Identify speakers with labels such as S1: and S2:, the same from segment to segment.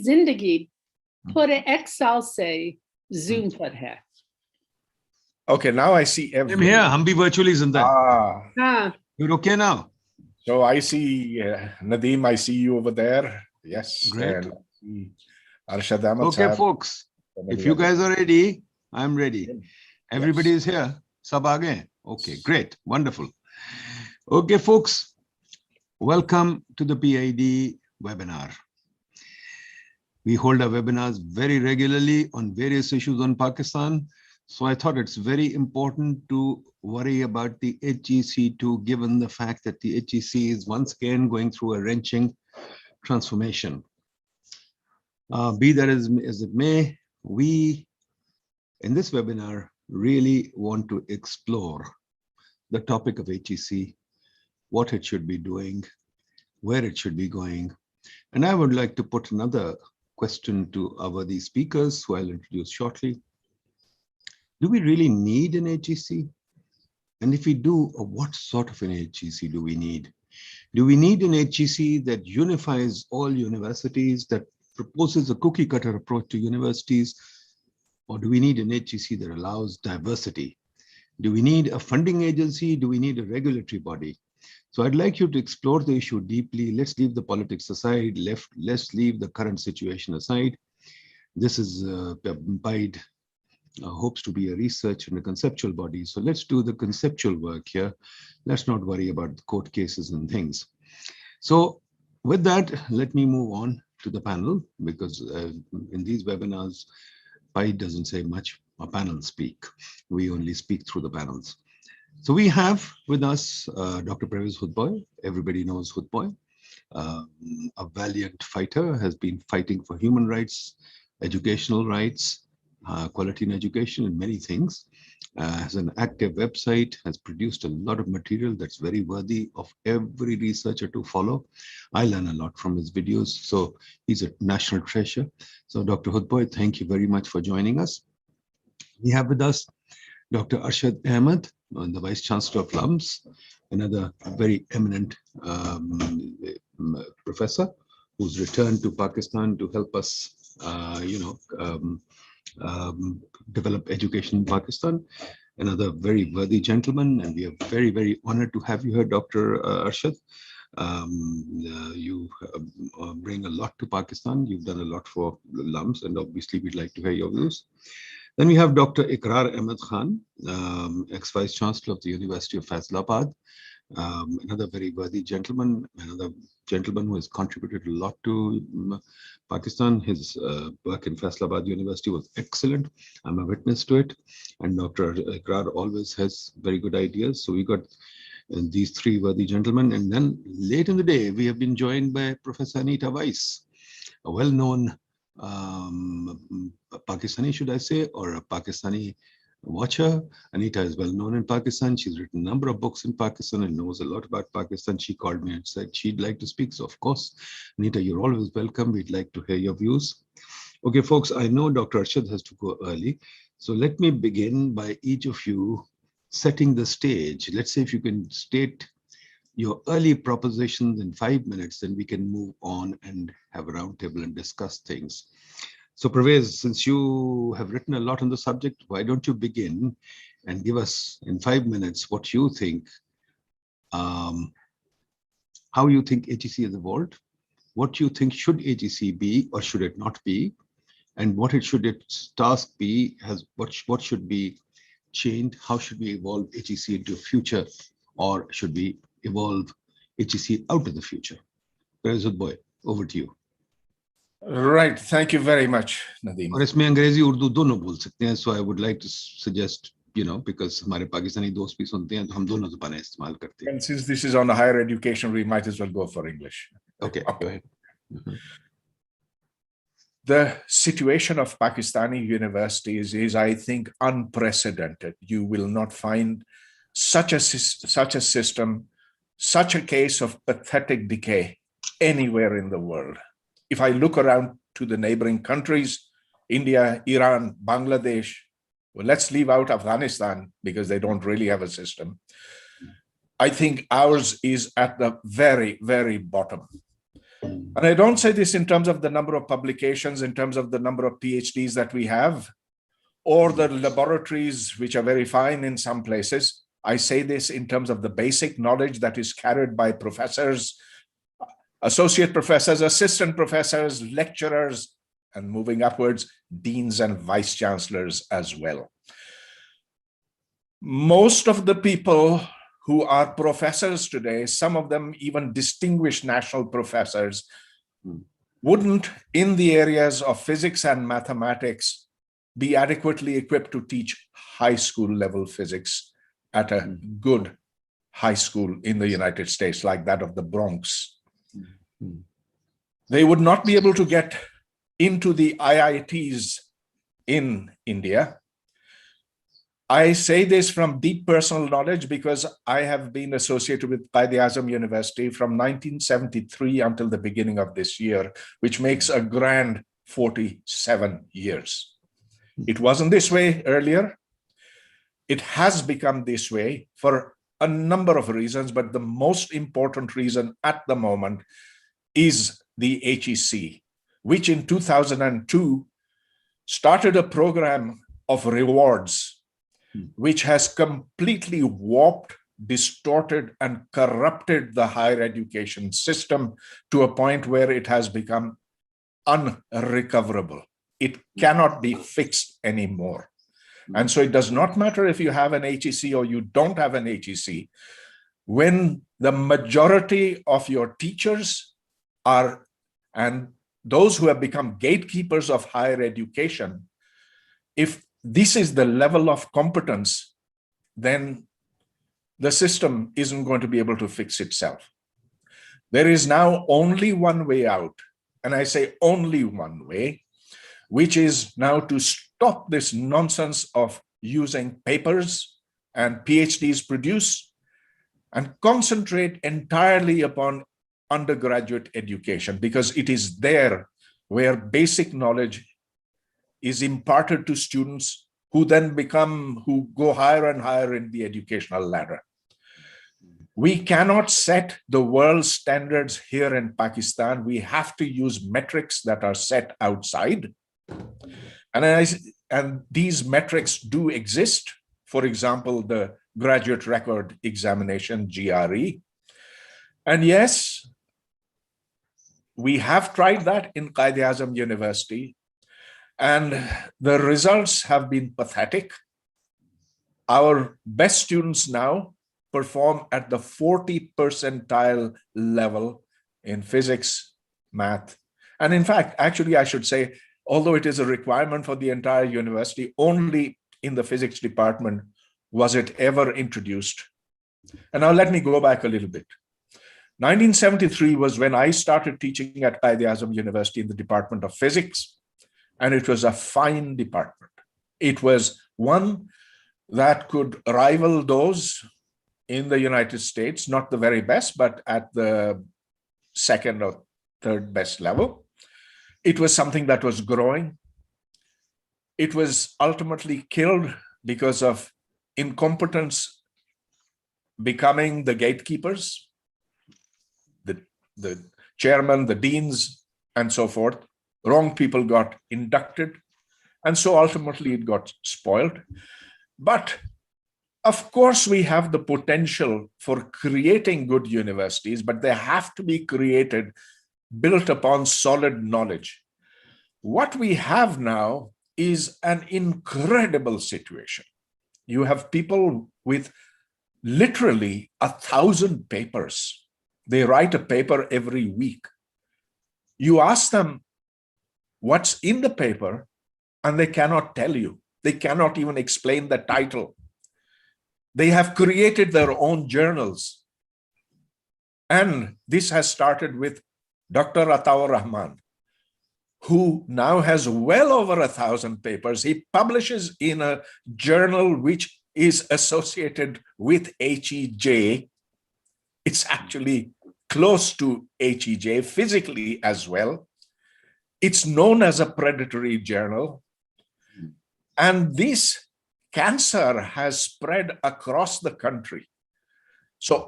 S1: जिंदगी पूरे 1 साल से Zoom पर है.
S2: Okay, now I see
S3: I'm
S2: everything.
S3: here. हम भी virtually जिंदा हैं.
S1: हाँ.
S3: You're okay now?
S2: So I see Nadeem, I see you over there. Yes.
S3: Great.
S2: And I see Arshad Ahmed
S3: Okay,
S2: Sahab.
S3: folks. If you guys are ready, I'm ready. Everybody is here. Sab aa gaye? Okay, great. Wonderful. Okay, folks. Welcome to the PIDE webinar. We hold our webinars very regularly on various issues on Pakistan. So I thought it's very important to worry about the HEC2, given the fact that the HEC is once again going through a wrenching transformation. Be that as it may, we in this webinar really want to explore the topic of HEC, what it should be doing, where it should be going. And I would like to put another question to these speakers, who I'll introduce shortly. Do we really need an HEC? And if we do, what sort of an HEC do we need? Do we need an HEC that unifies all universities, that proposes a cookie cutter approach to universities? Or do we need an HEC that allows diversity? Do we need a funding agency? Do we need a regulatory body? So I'd like you to explore the issue deeply. Let's leave the politics aside. Let's leave the current situation aside. This is PIDE hopes to be a research and a conceptual body. So let's do the conceptual work here. Let's not worry about the court cases and things. So with that, let me move on to the panel, because in these webinars, PIDE doesn't say much. Our panels speak. We only speak through the panels. So we have with us Dr. Pervez Hudboy. Everybody knows Hudboy. A valiant fighter, has been fighting for human rights, educational rights, quality in education, and many things. Has an active website, has produced a lot of material that's very worthy of every researcher to follow. I learn a lot from his videos, so he's a national treasure. So Dr. Hudboy, thank you very much for joining us. We have with us Dr. Arshad Ahmed, the Vice Chancellor of LUMS, another very eminent professor who's returned to Pakistan to help us, develop education in Pakistan. Another very worthy gentleman, and we are very, very honored to have you here, Dr. Arshad. You bring a lot to Pakistan. You've done a lot for LUMS, and obviously we'd like to hear your views. Then we have Dr. Iqrar Ahmed Khan, ex-Vice Chancellor of the University of Faisalabad. Another very worthy gentleman, another gentleman who has contributed a lot to Pakistan. His work in Faisalabad University was excellent. I'm a witness to it. And Dr. Iqrar always has very good ideas. So we got these three worthy gentlemen. And then late in the day, we have been joined by Professor Anita Weiss, a well-known Pakistani, should I say, or a Pakistani watcher. Anita is well known in Pakistan. She's written a number of books in Pakistan and knows a lot about Pakistan. She called me and said she'd like to speak. So of course, Anita, you're always welcome. We'd like to hear your views. Okay, folks, I know Dr. Arshad has to go early. So let me begin by each of you setting the stage. Let's say if you can state your early propositions in 5 minutes, then we can move on and have a roundtable and discuss things. So Pervez, since you have written a lot on the subject, why don't you begin and give us in 5 minutes what you think, how you think HEC has evolved, what you think should HEC be or should it not be, and what should its task be, what should be changed, how should we evolve HEC into a future, or should we evolve HEC out of the future? Pervez Hudboy, over to you.
S2: Right. Thank you very much, Nadeem.
S3: और इसमें अंग्रेजी उर्दू दोनों बोल सकते हैं. So I would like to suggest, because हमारे पाकिस्तानी दोस्त भी सुनते हैं, तो हम दोनों ज़बानें इस्तेमाल करते हैं.
S2: And since this is on a higher education, we might as well go for English.
S3: Okay, go ahead.
S2: The situation of Pakistani universities is, I think, unprecedented. You will not find such a system, such a case of pathetic decay anywhere in the world. If I look around to the neighboring countries, India, Iran, Bangladesh, well, let's leave out Afghanistan because they don't really have a system. I think ours is at the very, very bottom. And I don't say this in terms of the number of publications, in terms of the number of PhDs that we have, or the laboratories, which are very fine in some places. I say this in terms of the basic knowledge that is carried by professors, associate professors, assistant professors, lecturers, and moving upwards, deans and vice chancellors as well. Most of the people who are professors today, some of them even distinguished national professors, wouldn't, in the areas of physics and mathematics, be adequately equipped to teach high school level physics at a good high school in the United States, like that of the Bronx. They would not be able to get into the IITs in India. I say this from deep personal knowledge because I have been associated with PIDE University from 1973 until the beginning of this year, which makes a grand 47 years. It wasn't this way earlier. It has become this way for a number of reasons, but the most important reason at the moment is the HEC, which in 2002 started a program of rewards, which has completely warped, distorted, and corrupted the higher education system to a point where it has become unrecoverable. It cannot be fixed anymore. And so it does not matter if you have an HEC or you don't have an HEC. When the majority of your teachers are, and those who have become gatekeepers of higher education, if this is the level of competence, then the system isn't going to be able to fix itself. There is now only one way out, and I say only one way, which is now to stop this nonsense of using papers and PhDs produced and concentrate entirely upon undergraduate education, because it is there where basic knowledge is imparted to students who then who go higher and higher in the educational ladder. We cannot set the world standards here in Pakistan. We have to use metrics that are set outside. And these metrics do exist. For example, the graduate record examination, GRE. And yes, we have tried that in Quaid-e-Azam University, and the results have been pathetic. Our best students now perform at the 40 percentile level in physics, math. And in fact, actually, I should say, although it is a requirement for the entire university, only in the physics department was it ever introduced. And now let me go back a little bit. 1973 was when I started teaching at Quaid-e-Azam University in the Department of Physics, and it was a fine department. It was one that could rival those in the United States, not the very best, but at the second or third best level. It was something that was growing. It was ultimately killed because of incompetence becoming the gatekeepers, the chairman, the deans, and so forth. Wrong people got inducted, and so ultimately it got spoiled. But of course, we have the potential for creating good universities, but they have to be created built upon solid knowledge. What we have now is an incredible situation. You have people with literally 1,000 papers. They write a paper every week. You ask them what's in the paper, and they cannot tell you. They cannot even explain the title. They have created their own journals. And this has started with Dr. Ataur Rahman, who now has well over 1,000 papers. He publishes in a journal which is associated with HEJ. It's actually close to HEJ physically as well. It's known as a predatory journal. And this cancer has spread across the country. So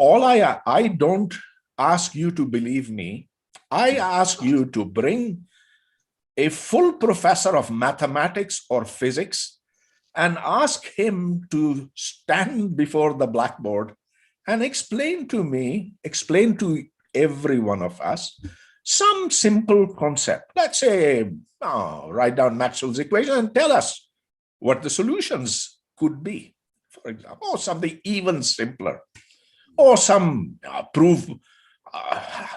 S2: I don't ask you to believe me. I ask you to bring a full professor of mathematics or physics and ask him to stand before the blackboard and explain to every one of us, some simple concept. Let's say, write down Maxwell's equation and tell us what the solutions could be, for example, or something even simpler, or prove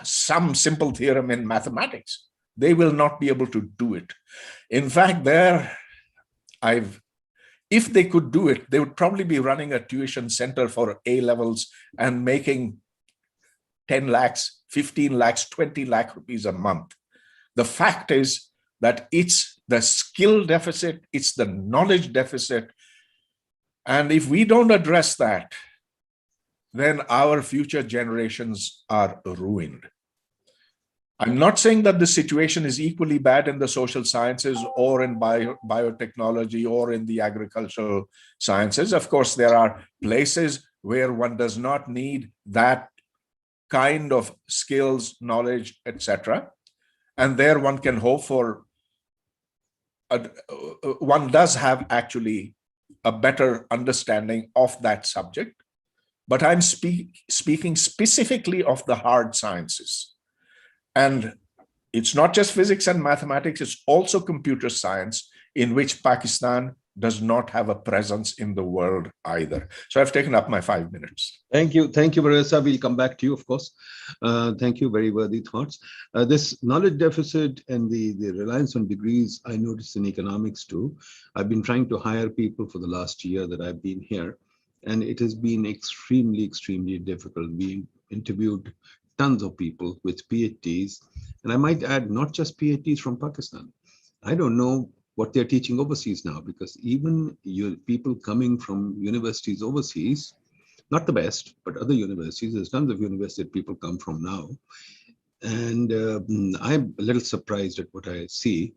S2: some simple theorem in mathematics. They will not be able to do it. In fact, if they could do it, they would probably be running a tuition center for A levels and making 10 lakhs, 15 lakhs, 20 lakh rupees a month. The fact is that it's the skill deficit, it's the knowledge deficit. And if we don't address that, then our future generations are ruined. I'm not saying that the situation is equally bad in the social sciences or in biotechnology or in the agricultural sciences. Of course, there are places where one does not need that kind of skills, knowledge, etc. And there one can hope for, one does have actually a better understanding of that subject. But I'm speaking specifically of the hard sciences. And it's not just physics and mathematics, it's also computer science, in which Pakistan does not have a presence in the world either. So I've taken up my 5 minutes.
S3: Thank you, Professor. We'll come back to you, of course. Thank you, very worthy thoughts. This knowledge deficit and the reliance on degrees, I noticed in economics too. I've been trying to hire people for the last year that I've been here, and it has been extremely, extremely difficult. We interviewed tons of people with PhDs, and I might add, not just PhDs from Pakistan. I don't know what they're teaching overseas now, because even people coming from universities overseas, not the best, but other universities, there's tons of universities that people come from now. And I'm a little surprised at what I see.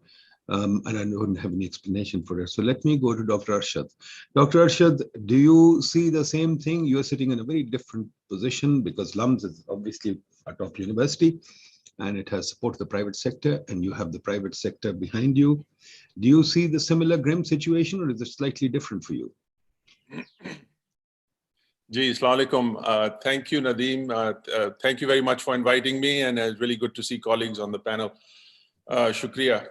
S3: And I don't have any explanation for it. So let me go to Dr. Arshad. Dr. Arshad, do you see the same thing? You're sitting in a very different position, because LUMS is obviously a top university and it has support the private sector, and you have the private sector behind you. Do you see the similar grim situation, or is it slightly different for you?
S4: Ji, Assalamu alaikum. Thank you, Nadeem. Thank you very much for inviting me, and it's really good to see colleagues on the panel. Shukriya.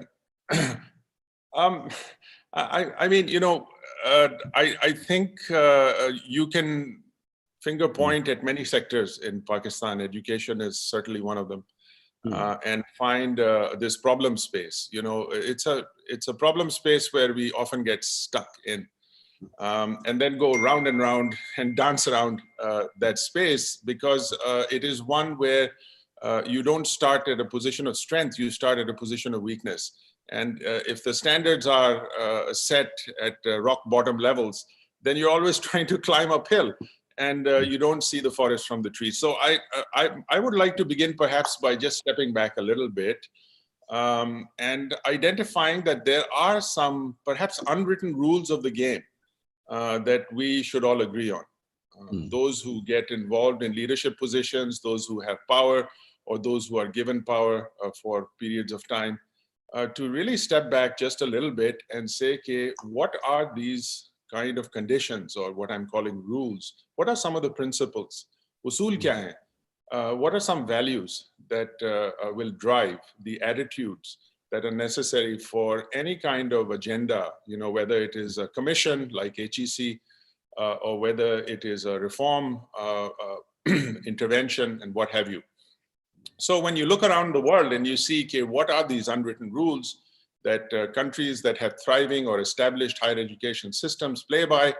S4: I mean, you know, I think you can finger point at many sectors in Pakistan. Education is certainly one of them, and find this problem space. You know, it's a problem space where we often get stuck in, and then go round and round and dance around that space, because it is one where you don't start at a position of strength, you start at a position of weakness. And if the standards are set at rock bottom levels, then you're always trying to climb uphill, and you don't see the forest from the trees. So I would like to begin perhaps by just stepping back a little bit and identifying that there are some perhaps unwritten rules of the game that we should all agree on. Those who get involved in leadership positions, those who have power, or those who are given power for periods of time, to really step back just a little bit and say, okay, what are these kind of conditions, or what I'm calling rules? What are some of the principles? Usul kya hai? What are some values that will drive the attitudes that are necessary for any kind of agenda, you know, whether it is a commission like HEC, or whether it is a reform intervention and what have you. So when you look around the world and you see, okay, what are these unwritten rules that countries that have thriving or established higher education systems play by,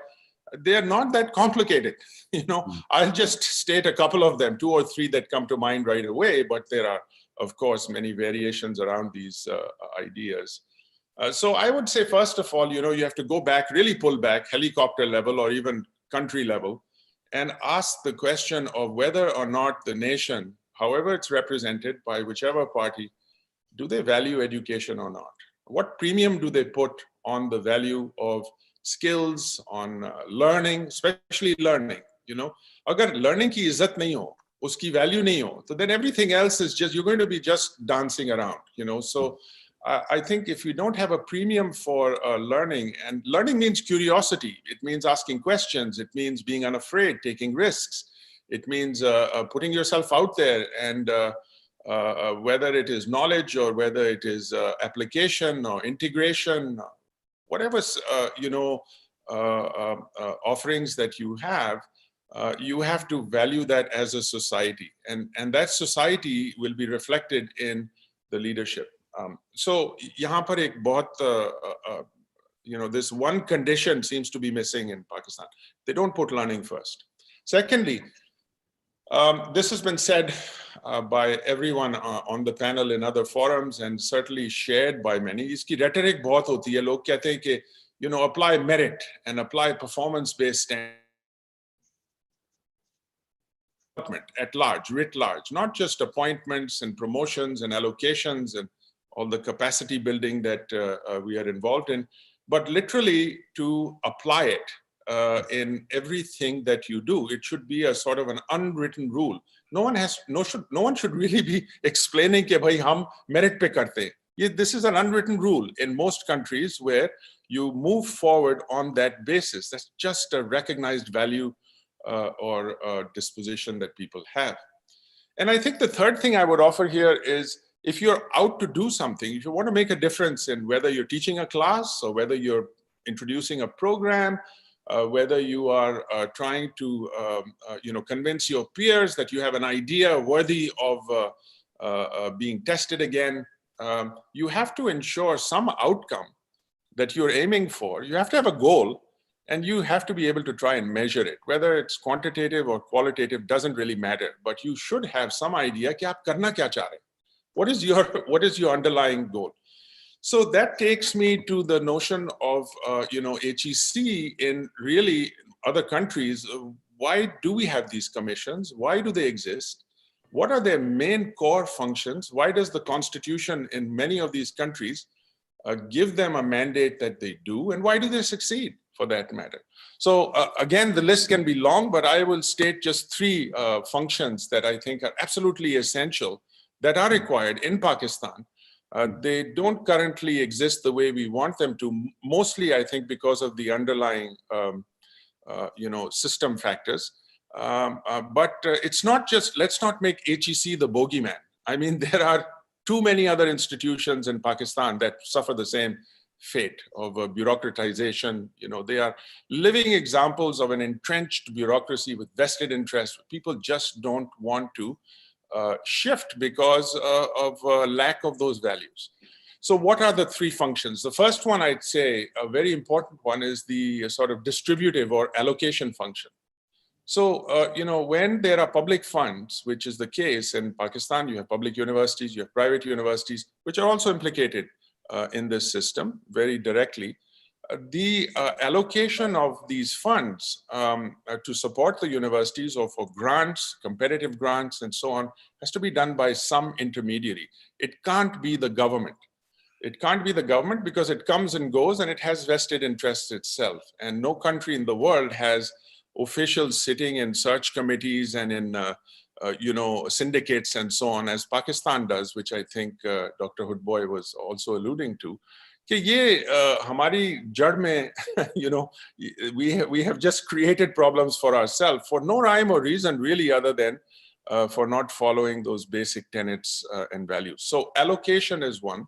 S4: they are not that complicated. You know, I'll just state a couple of them, 2 or 3 that come to mind right away, but there are, of course, many variations around these ideas. So I would say, first of all, you know, you have to go back, really pull back, helicopter level or even country level, and ask the question of whether or not the nation, however it's represented by whichever party, do they value education or not? What premium do they put on the value of skills, on learning, especially learning? You know, agar learning ki izzat nahi ho, uski value nahi ho, so then everything else is just, you're going to be just dancing around, So I think if you don't have a premium for learning, and learning means curiosity, it means asking questions, it means being unafraid, taking risks, it means putting yourself out there, and whether it is knowledge or whether it is application or integration, whatever offerings that you have to value that as a society, and that society will be reflected in the leadership. So यहाँ पर एक बहुत this one condition seems to be missing in Pakistan. They don't put learning first. Secondly, this has been said by everyone on the panel in other forums, and certainly shared by many. इसकी rhetoric बहुत होती है. लोग कहते हैं कि apply merit and apply performance-based standards at large, writ large, not just appointments and promotions and allocations and all the capacity building that we are involved in, but literally to apply it in everything that you do. It should be a sort of an unwritten rule. No one should really be explaining कि भाई हम merit पे करते हैं. This is an unwritten rule in most countries where you move forward on that basis. That's just a recognized value or disposition that people have. And I think the third thing I would offer here is, if you're out to do something, if you want to make a difference in whether you're teaching a class or whether you're introducing a program, whether you are trying to convince your peers that you have an idea worthy of being tested again, you have to ensure some outcome that you're aiming for. You have to have a goal, and you have to be able to try and measure it. Whether it's quantitative or qualitative doesn't really matter, but you should have some idea कि आप करना क्या चाह रहे हैं. What is your underlying goal? So that takes me to the notion of HEC in really other countries. Why do we have these commissions? Why do they exist? What are their main core functions? Why does the constitution in many of these countries give them a mandate that they do? And why do they succeed, for that matter? So again, the list can be long, but I will state just three functions that I think are absolutely essential that are required in Pakistan. They don't currently exist the way we want them to, mostly I think because of the underlying system factors. But it's not just, let's not make HEC the bogeyman. I mean, there are too many other institutions in Pakistan that suffer the same fate of bureaucratization. They are living examples of an entrenched bureaucracy with vested interests. People just don't want to shift because of lack of those values. So what are the three functions? The first one, I'd say, a very important one, is the sort of distributive or allocation function. So, when there are public funds, which is the case in Pakistan, you have public universities, you have private universities, which are also implicated in this system very directly. The allocation of these funds to support the universities, or for grants, competitive grants, and so on, has to be done by some intermediary. It can't be the government. It can't be the government because it comes and goes and it has vested interests itself. And no country in the world has officials sitting in search committees and in syndicates and so on, as Pakistan does, which I think Dr. Hoodboy was also alluding to. कि ये हमारी जड़ में we have just created problems for ourselves for no rhyme or reason really, other than for not following those basic tenets and values. So allocation is one.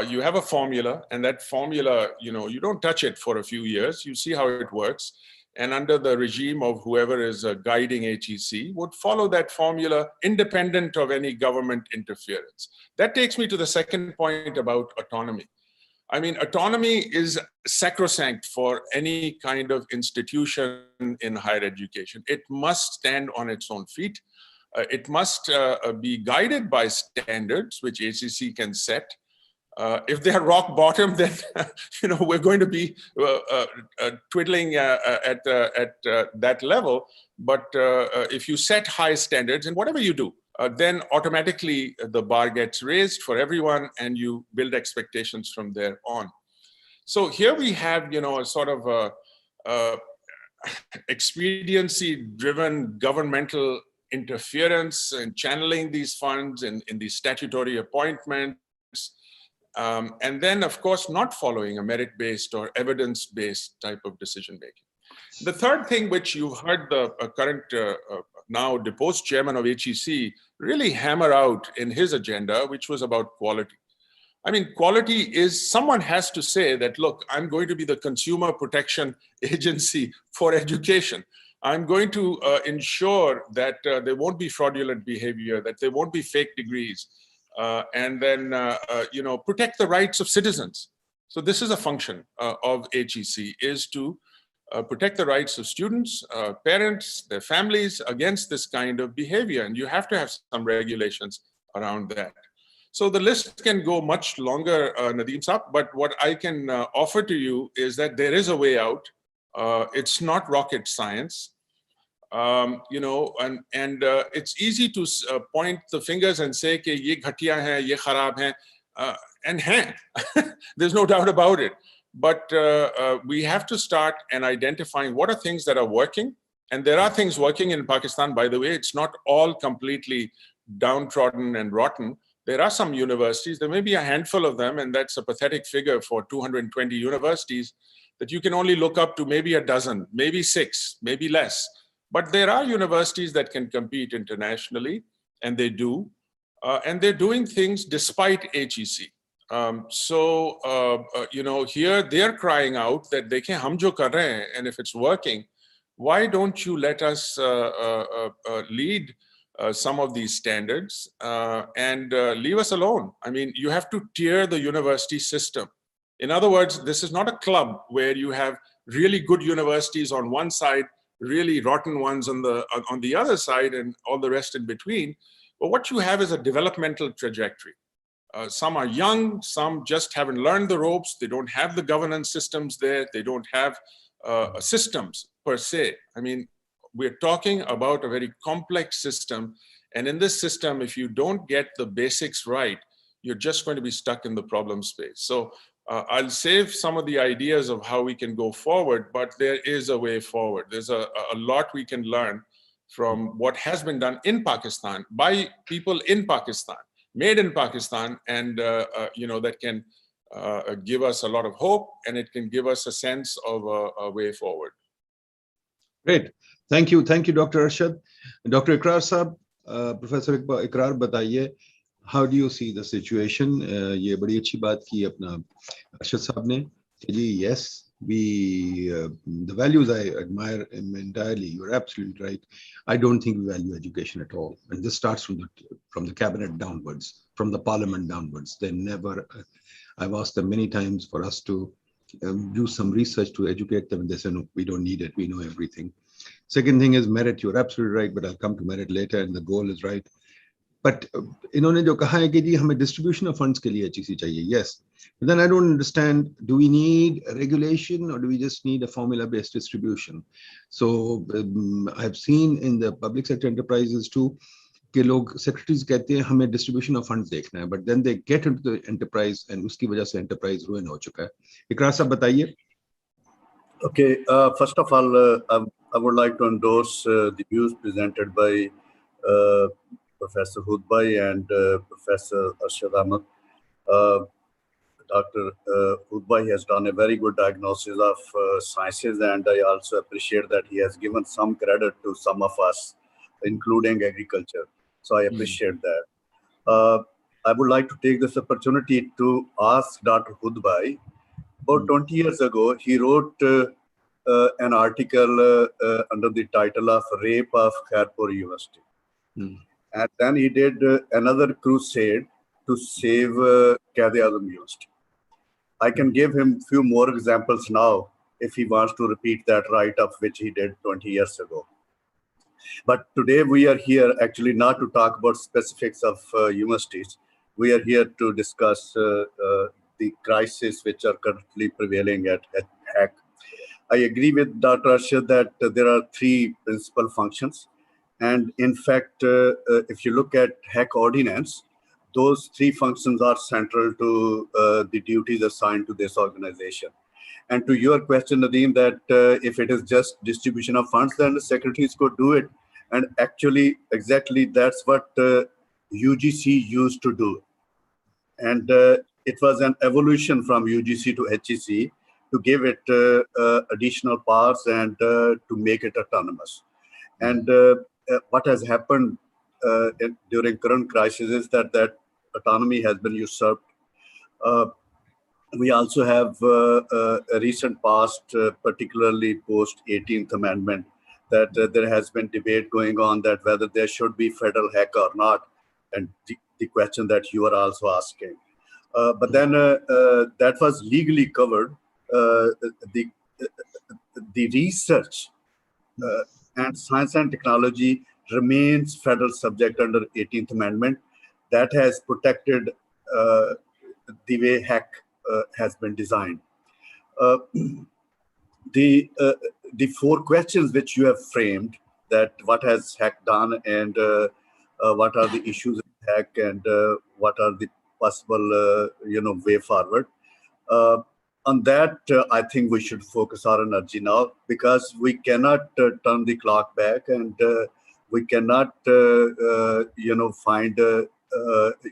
S4: You have a formula, and that formula, you don't touch it for a few years. You see how it works. And under the regime of whoever is guiding HEC would follow that formula independent of any government interference. That takes me to the second point about autonomy. I mean, autonomy is sacrosanct for any kind of institution in higher education. It must stand on its own feet. It must be guided by standards which HEC can set. If they are rock bottom, then we're going to be twiddling at that level. But if you set high standards in whatever you do, then automatically the bar gets raised for everyone, and you build expectations from there on. So here we have, a sort of expediency-driven governmental interference and channeling these funds in these statutory appointments. And then, of course, not following a merit-based or evidence-based type of decision-making. The third thing, which you heard the current now deposed chairman of HEC really hammer out in his agenda, which was about quality. I mean, quality is, someone has to say that, look, I'm going to be the consumer protection agency for education. I'm going to ensure that there won't be fraudulent behavior, that there won't be fake degrees, and then, protect the rights of citizens. So this is a function of HEC, is to protect the rights of students, parents, their families against this kind of behavior. And you have to have some regulations around that. So the list can go much longer, Nadeem Saab, but what I can offer to you is that there is a way out. It's not rocket science, and it's easy to point the fingers and say, "Ki ye ghatiya hai, ye kharab hai," and hai. There's no doubt about it. But we have to start and identifying what are things that are working. And there are things working in Pakistan, by the way. It's not all completely downtrodden and rotten. There are some universities, there may be a handful of them, and that's a pathetic figure for 220 universities, that you can only look up to maybe a dozen, maybe 6, maybe less. But there are universities that can compete internationally, and they do. And they're doing things despite HEC. Here they're crying out that dekhen hum jo kar rahe hain, and if it's working, why don't you let us lead some of these standards and leave us alone? I mean, you have to tier the university system. In other words, this is not a club where you have really good universities on one side, really rotten ones on the other side, and all the rest in between. But what you have is a developmental trajectory. Some are young, some just haven't learned the ropes. They don't have the governance systems there. They don't have systems per se. I mean, we're talking about a very complex system. And in this system, if you don't get the basics right, you're just going to be stuck in the problem space. So I'll save some of the ideas of how we can go forward, but there is a way forward. There's a lot we can learn from what has been done in Pakistan by people in Pakistan, made in Pakistan, and that can give us a lot of hope, and it can give us a sense of a way forward.
S3: Great. Thank you, Dr. Arshad. Dr. Ikrar Saab, Professor Ikrar, bataiye, how do you see the situation? Ye badi achhi baat ki apna Arshad Saab ne. Yes, the values I admire entirely. You're absolutely right. I don't think we value education at all, and this starts from the cabinet downwards, from the parliament downwards. They never. I've asked them many times for us to do some research to educate them, and they say no, we don't need it. We know everything. Second thing is merit. You're absolutely right, but I'll come to merit later, and the goal is right. But इन्होंने जो कहा है कि जी हमें distribution of funds के लिए HEC चाहिए. Yes, but then I don't understand. Do we need a regulation, or do we just need a formula-based distribution? So I've seen in the public sector enterprises too कि लोग secretaries कहते हैं हमें distribution of funds देखना है, but then they get into the enterprise and उसकी वजह से enterprise ruin हो चुका है. इकरार साहब बताइए.
S5: Okay, first of all, I would like to endorse the views presented by Professor Hudbhai and Professor Arshad Ahmed. Dr. Hudbhai has done a very good diagnosis of sciences, and I also appreciate that he has given some credit to some of us, including agriculture. So I appreciate that. I would like to take this opportunity to ask Dr. Hudbhai. About 20 years ago, he wrote an article under the title of Rape of Khairpur University. And then he did another crusade to save Quaid-e-Azam University. I can give him a few more examples now if he wants to repeat that write-up which he did 20 years ago. But today we are here actually not to talk about specifics of universities. We are here to discuss the crisis which are currently prevailing at HEC. I agree with Dr. Arshad that there are 3 principal functions. And in fact, if you look at HEC ordinance, those 3 functions are central to the duties assigned to this organization. And to your question, Nadeem, that if it is just distribution of funds, then the secretaries could do it And actually, exactly that's what UGC used to do. And it was an evolution from UGC to HEC to give it additional powers and to make it autonomous. And what has happened during current crisis is that that autonomy has been usurped. We also have a recent past, particularly post 18th Amendment, that there has been debate going on that whether there should be federal HEC or not, and the question that you are also asking. But then that was legally covered. The research and science and technology remains federal subject under 18th Amendment. That has protected the way HEC has been designed. The four questions which you have framed, that what has HEC done and what are the issues in HEC and what are the possible way forward. On that, I think we should focus our energy now, because we cannot turn the clock back, and we cannot find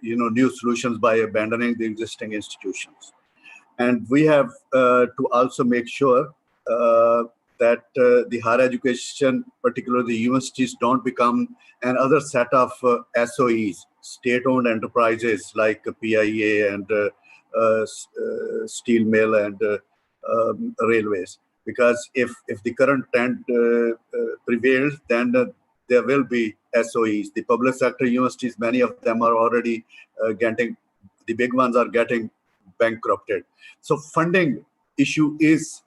S5: new solutions by abandoning the existing institutions. And we have to also make sure that the higher education, particularly the universities, don't become another set of SOEs, state-owned enterprises like PIDE and steel mill and railways. Because if the current trend prevails, then there will be SOEs. The public sector universities, many of them are already the big ones are getting bankrupted. So funding issue is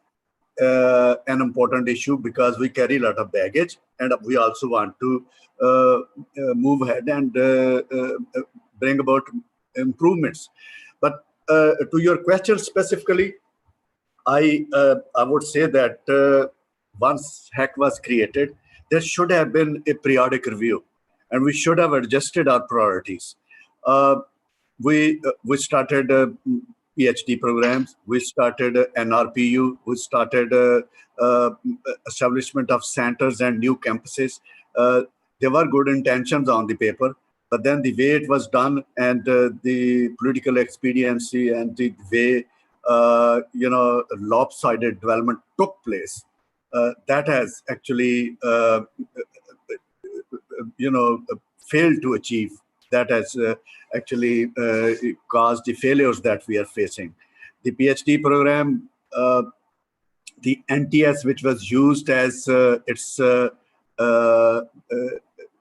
S5: an important issue, because we carry a lot of baggage, and we also want to move ahead and bring about improvements. But to your question specifically, I would say that once HEC was created, there should have been a periodic review, and we should have adjusted our priorities. We started PhD programs, we started NRPU, we started establishment of centers and new campuses. There were good intentions on the paper, but then the way it was done and the political expediency and the way lopsided development took place, that has actually failed to achieve. That has actually caused the failures that we are facing. The PhD program, the NTS, which was used as its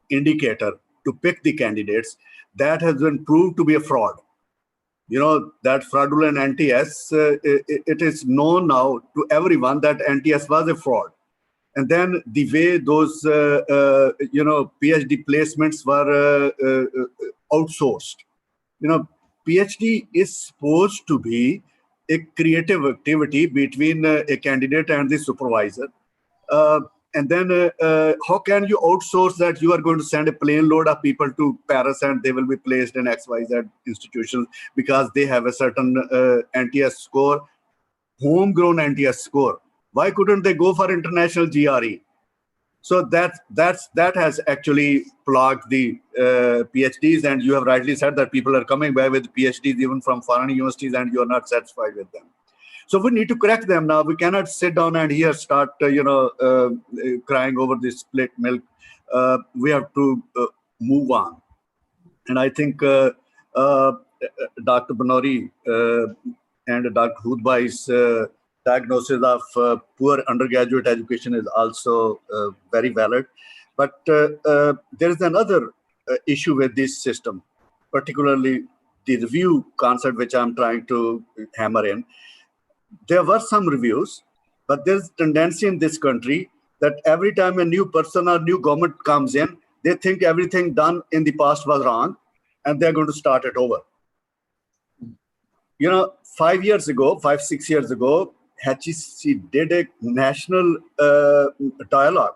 S5: indicator to pick the candidates, that has been proved to be a fraud. That fraudulent NTS, it is known now to everyone that NTS was a fraud. And then the way those, PhD placements were outsourced. PhD is supposed to be a creative activity between a candidate and the supervisor. And then how can you outsource that? You are going to send a plane load of people to Paris and they will be placed in XYZ institutions because they have a certain NTS score, homegrown NTS score. Why couldn't they go for international GRE? So that has actually plugged the PhDs, and you have rightly said that people are coming by with PhDs even from foreign universities, and you are not satisfied with them. So we need to correct them now. We cannot sit down and here start, crying over this split milk. We have to move on. And I think Dr. Banori and Dr. Hudbai's diagnosis of poor undergraduate education is also very valid. But there is another issue with this system, particularly the review concept, which I'm trying to hammer in. There were some reviews, but there's a tendency in this country that every time a new person or new government comes in, they think everything done in the past was wrong, and they're going to start it over. 5 years ago, 6 years ago, HEC did a national dialogue.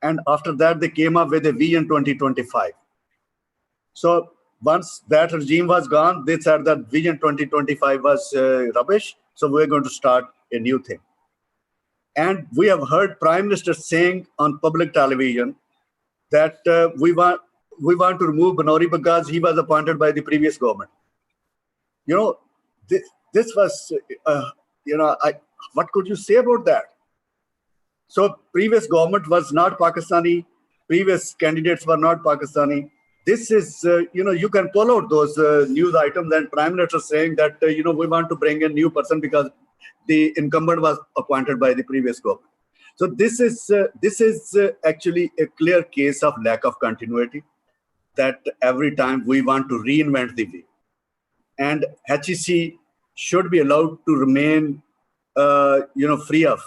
S5: And after that, they came up with a vision 2025. So once that regime was gone, they said that vision 2025 was rubbish. So we're going to start a new thing. And we have heard Prime Minister saying on public television that we want to remove Banori because he was appointed by the previous government. You know, this was, what could you say about that? So previous government was not Pakistani. Previous candidates were not Pakistani. This is, you can pull out those news items and Prime Minister saying that, we want to bring a new person because the incumbent was appointed by the previous government. So this is actually a clear case of lack of continuity, that every time we want to reinvent the wheel. And HEC should be allowed to remain, free of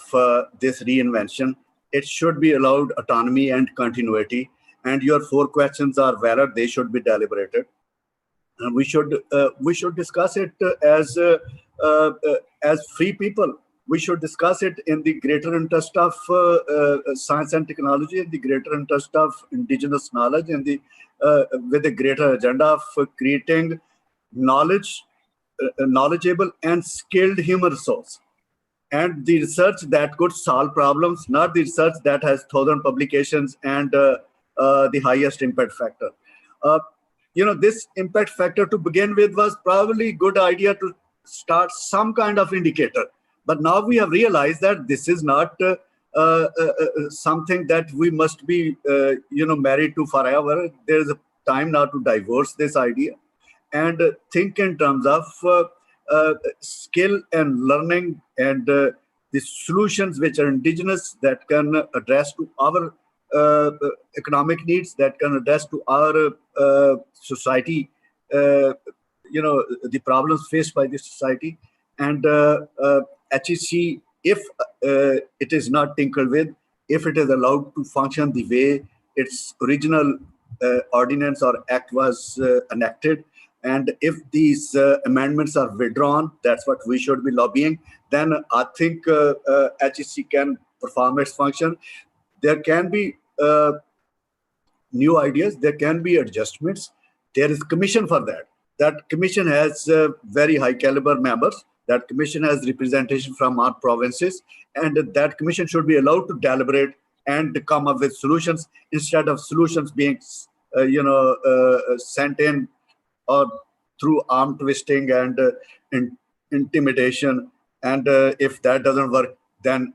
S5: this reinvention. It should be allowed autonomy and continuity. And your 4 questions are valid; they should be deliberated. And we should discuss it as free people. We should discuss it in the greater interest of science and technology, in the greater interest of indigenous knowledge, in the with a greater agenda of creating knowledgeable and skilled human resource, and the research that could solve problems, not the research that has 1,000 publications and the highest impact factor. This impact factor to begin with was probably a good idea to start some kind of indicator. But now we have realized that this is not something that we must be, married to forever. There is a time now to divorce this idea and think in terms of skill and learning and the solutions which are indigenous, that can address to our economic needs, that can address to our society, the problems faced by the society. And HEC, if it is not tinkered with, if it is allowed to function the way its original ordinance or act was enacted, and if these amendments are withdrawn, that's what we should be lobbying, then I think HEC can perform its function. There can be new ideas, there can be adjustments. There is commission for that. That commission has very high caliber members. That commission has representation from our provinces, and that commission should be allowed to deliberate and come up with solutions instead of solutions being, sent in or through arm twisting and intimidation. And if that doesn't work, then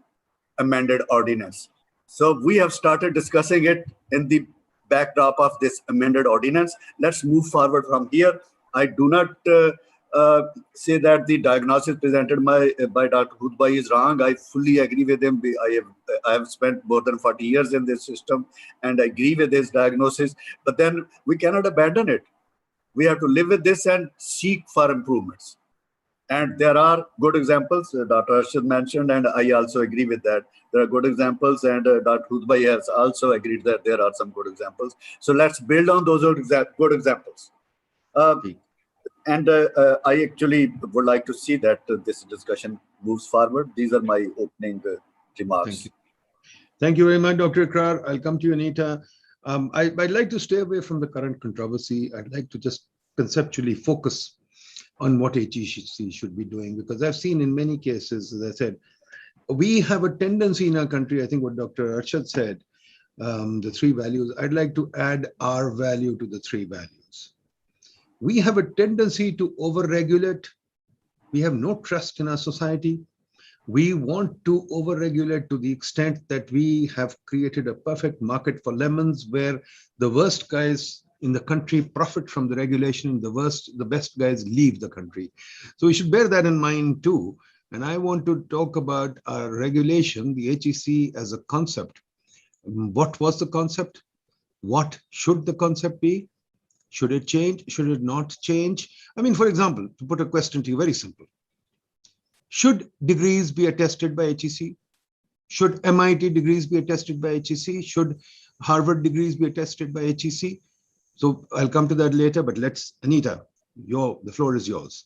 S5: amended ordinance. So we have started discussing it in the backdrop of this amended ordinance. Let's move forward from here. I do not say that the diagnosis presented by Dr. Hudbai is wrong. I fully agree with him. I have spent more than 40 years in this system and I agree with his diagnosis. But then we cannot abandon it. We have to live with this and seek for improvements. And there are good examples, Dr. Arshad mentioned, and I also agree with that. There are good examples, and Dr. Hudbai has also agreed that there are some good examples. So let's build on those good examples. And I actually would like to see that this discussion moves forward. These are my opening remarks.
S3: Thank you. Thank you very much, Dr. Ikrar. I'll come to you, Anita. I'd like to stay away from the current controversy. I'd like to just conceptually focus on what HEC should be doing, because I've seen in many cases, as I said, we have a tendency in our country, I think what Dr. Arshad said, the 3 values, I'd like to add our value to the 3 values. We have a tendency to over-regulate. We have no trust in our society. We want to over-regulate to the extent that we have created a perfect market for lemons, where the worst guys in the country profit from the regulation, the best guys leave the country. So we should bear that in mind too. And I want to talk about regulation, the HEC as a concept. What was the concept? What should the concept be? Should it change? Should it not change? I mean, for example, to put a question to you, very simple. Should degrees be attested by HEC? Should MIT degrees be attested by HEC? Should Harvard degrees be attested by HEC? So I'll come to that later, but let's, Anita, the floor is yours.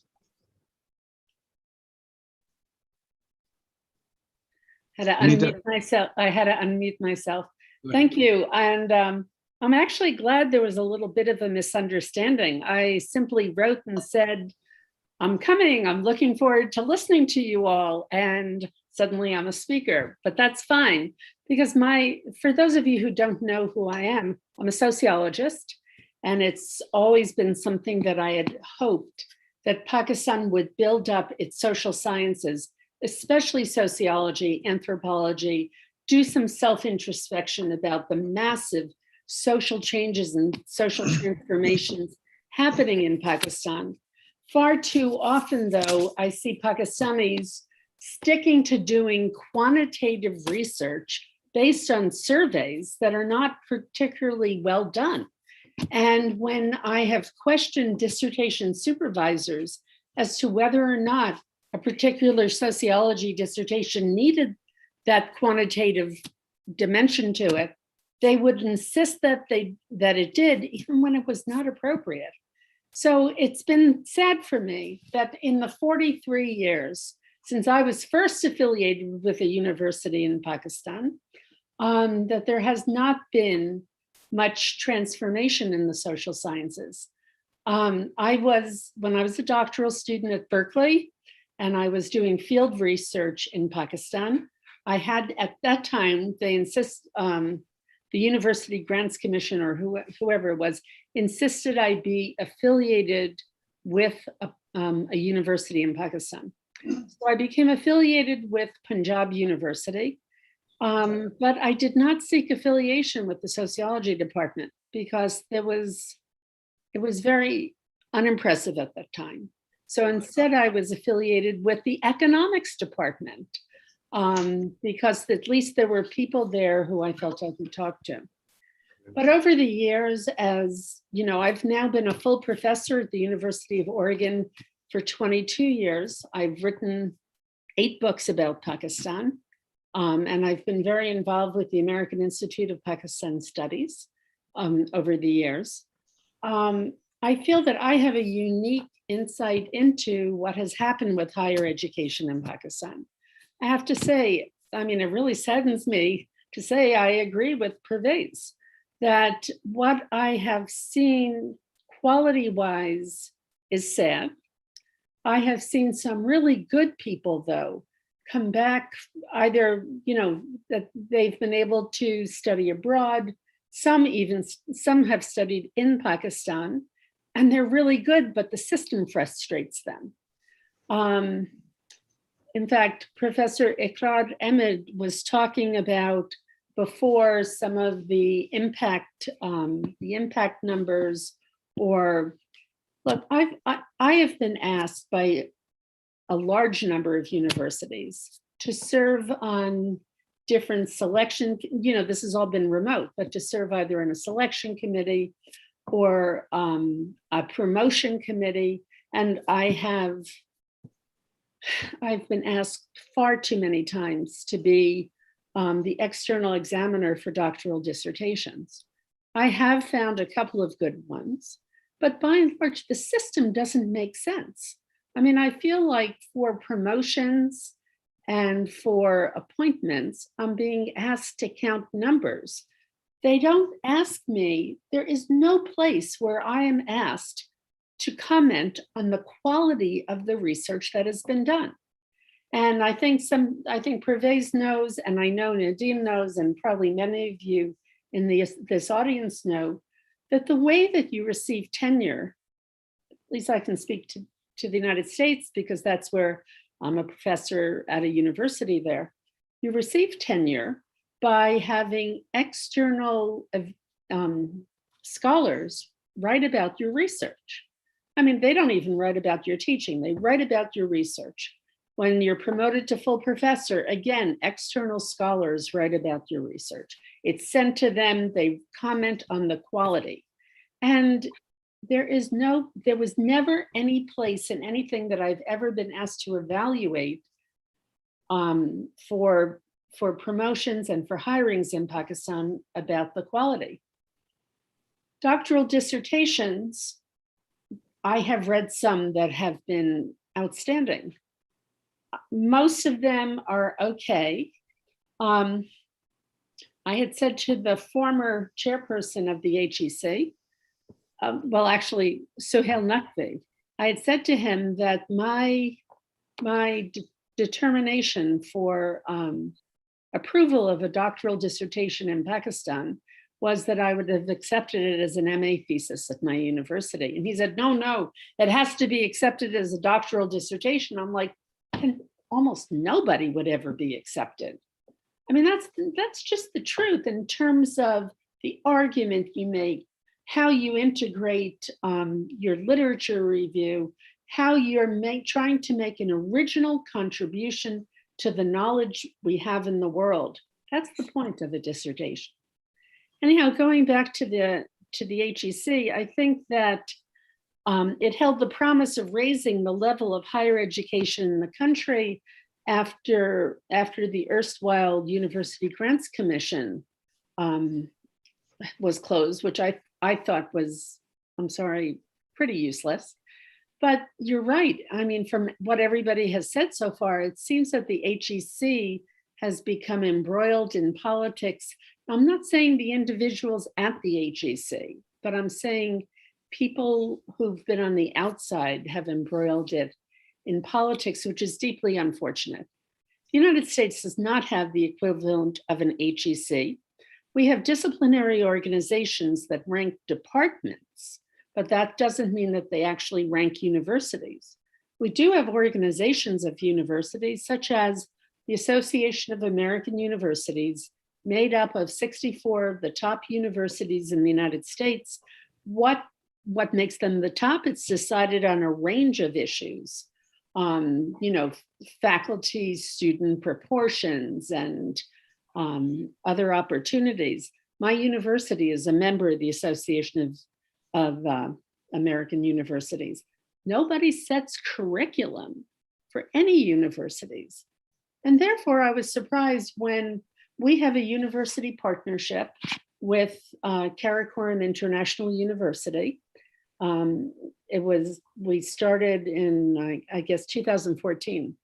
S1: I had to unmute myself. Thank you. And I'm actually glad there was a little bit of a misunderstanding. I simply wrote and said, I'm coming, I'm looking forward to listening to you all. And suddenly I'm a speaker, but that's fine because for those of you who don't know who I am, I'm a sociologist, and it's always been something that I had hoped that Pakistan would build up its social sciences, especially sociology, anthropology, do some self-introspection about the massive social changes and social transformations happening in Pakistan. Far too often, though, I see Pakistanis sticking to doing quantitative research based on surveys that are not particularly well done. And when I have questioned dissertation supervisors as to whether or not a particular sociology dissertation needed that quantitative dimension to it, they would insist that it did, even when it was not appropriate. So it's been sad for me that in the 43 years since I was first affiliated with a university in Pakistan, that there has not been much transformation in the social sciences. When I was a doctoral student at Berkeley, and I was doing field research in Pakistan, I had at that time, the University Grants Commission or whoever it was, insisted I be affiliated with a university in Pakistan. So I became affiliated with Punjab University, but I did not seek affiliation with the sociology department because it was very unimpressive at that time. So instead I was affiliated with the economics department because at least there were people there who I felt I could talk to. But over the years, as you know, I've now been a full professor at the University of Oregon for 22 years. I've written 8 books about Pakistan, and I've been very involved with the American Institute of Pakistan Studies over the years. I feel that I have a unique insight into what has happened with higher education in Pakistan. I have to say, I mean, it really saddens me to say I agree with Pervez that what I have seen quality-wise is sad. I have seen some really good people, though, come back either, that they've been able to study abroad. Some have studied in Pakistan, and they're really good, but the system frustrates them. In fact, Professor Iqrar Ahmed was talking about before some of the impact numbers, or look, I have been asked by a large number of universities to serve on different selection, this has all been remote, but to serve either in a selection committee or a promotion committee. And I've been asked far too many times to be the external examiner for doctoral dissertations. I have found a couple of good ones, but by and large, the system doesn't make sense. I mean, I feel like for promotions and for appointments, I'm being asked to count numbers. They don't ask me, there is no place where I am asked to comment on the quality of the research that has been done. And I think Pervez knows, and I know Nadine knows, and probably many of you in this audience know, that the way that you receive tenure, at least I can speak to the United States because that's where I'm a professor at a university there, you receive tenure by having external scholars write about your research. I mean, they don't even write about your teaching, they write about your research. When you're promoted to full professor, again, external scholars write about your research. It's sent to them, they comment on the quality. And there was never any place in anything that I've ever been asked to evaluate for promotions and for hirings in Pakistan about the quality. Doctoral dissertations, I have read some that have been outstanding. Most of them are okay. I had said to the former chairperson of the HEC, well, actually, Suhail Naqvi, I had said to him that my determination for approval of a doctoral dissertation in Pakistan was that I would have accepted it as an MA thesis at my university. And he said, no, it has to be accepted as a doctoral dissertation. I'm like, and almost nobody would ever be accepted. I mean, that's just the truth in terms of the argument you make, how you integrate your literature review, how you're trying to make an original contribution to the knowledge we have in the world. That's the point of a dissertation. Anyhow, going back to the HEC, I think that it held the promise of raising the level of higher education in the country after the erstwhile University Grants Commission was closed, which I thought was, I'm sorry, pretty useless. But you're right. I mean, from what everybody has said so far, it seems that the HEC has become embroiled in politics. I'm not saying the individuals at the HEC, but I'm saying people who've been on the outside have embroiled it in politics, which is deeply unfortunate. The United States does not have the equivalent of an HEC. We have disciplinary organizations that rank departments, but that doesn't mean that they actually rank universities. We do have organizations of universities, such as the Association of American Universities, made up of 64 of the top universities in the United States. What makes them the top? It's decided on a range of issues, faculty student proportions and other opportunities. My university is a member of the Association of American Universities. Nobody sets curriculum for any universities. And therefore, I was surprised when we have a university partnership with Karakoram International University. We started in, I guess, 2014.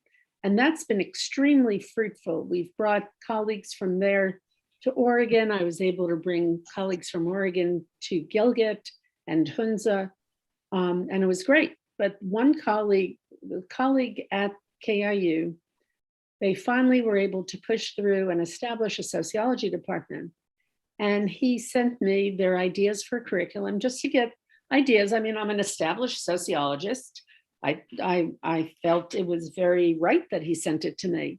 S1: And that's been extremely fruitful. We've brought colleagues from there to Oregon. I was able to bring colleagues from Oregon to Gilgit and Hunza, and it was great. But one colleague at KIU, they finally were able to push through and establish a sociology department. And he sent me their ideas for curriculum just to get ideas. I mean, I'm an established sociologist. I felt it was very right that he sent it to me.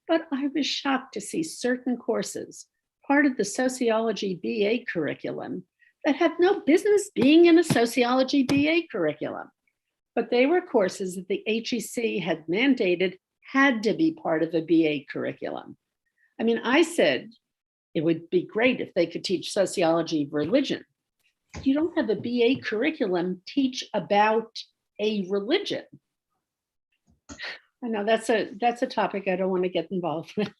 S1: But I was shocked to see certain courses, part of the sociology BA curriculum, that have no business being in a sociology BA curriculum. But they were courses that the HEC had mandated had to be part of a BA curriculum. I mean, I said it would be great if they could teach sociology of religion. You don't have a BA curriculum teach about a religion. I know that's a topic I don't want to get involved with.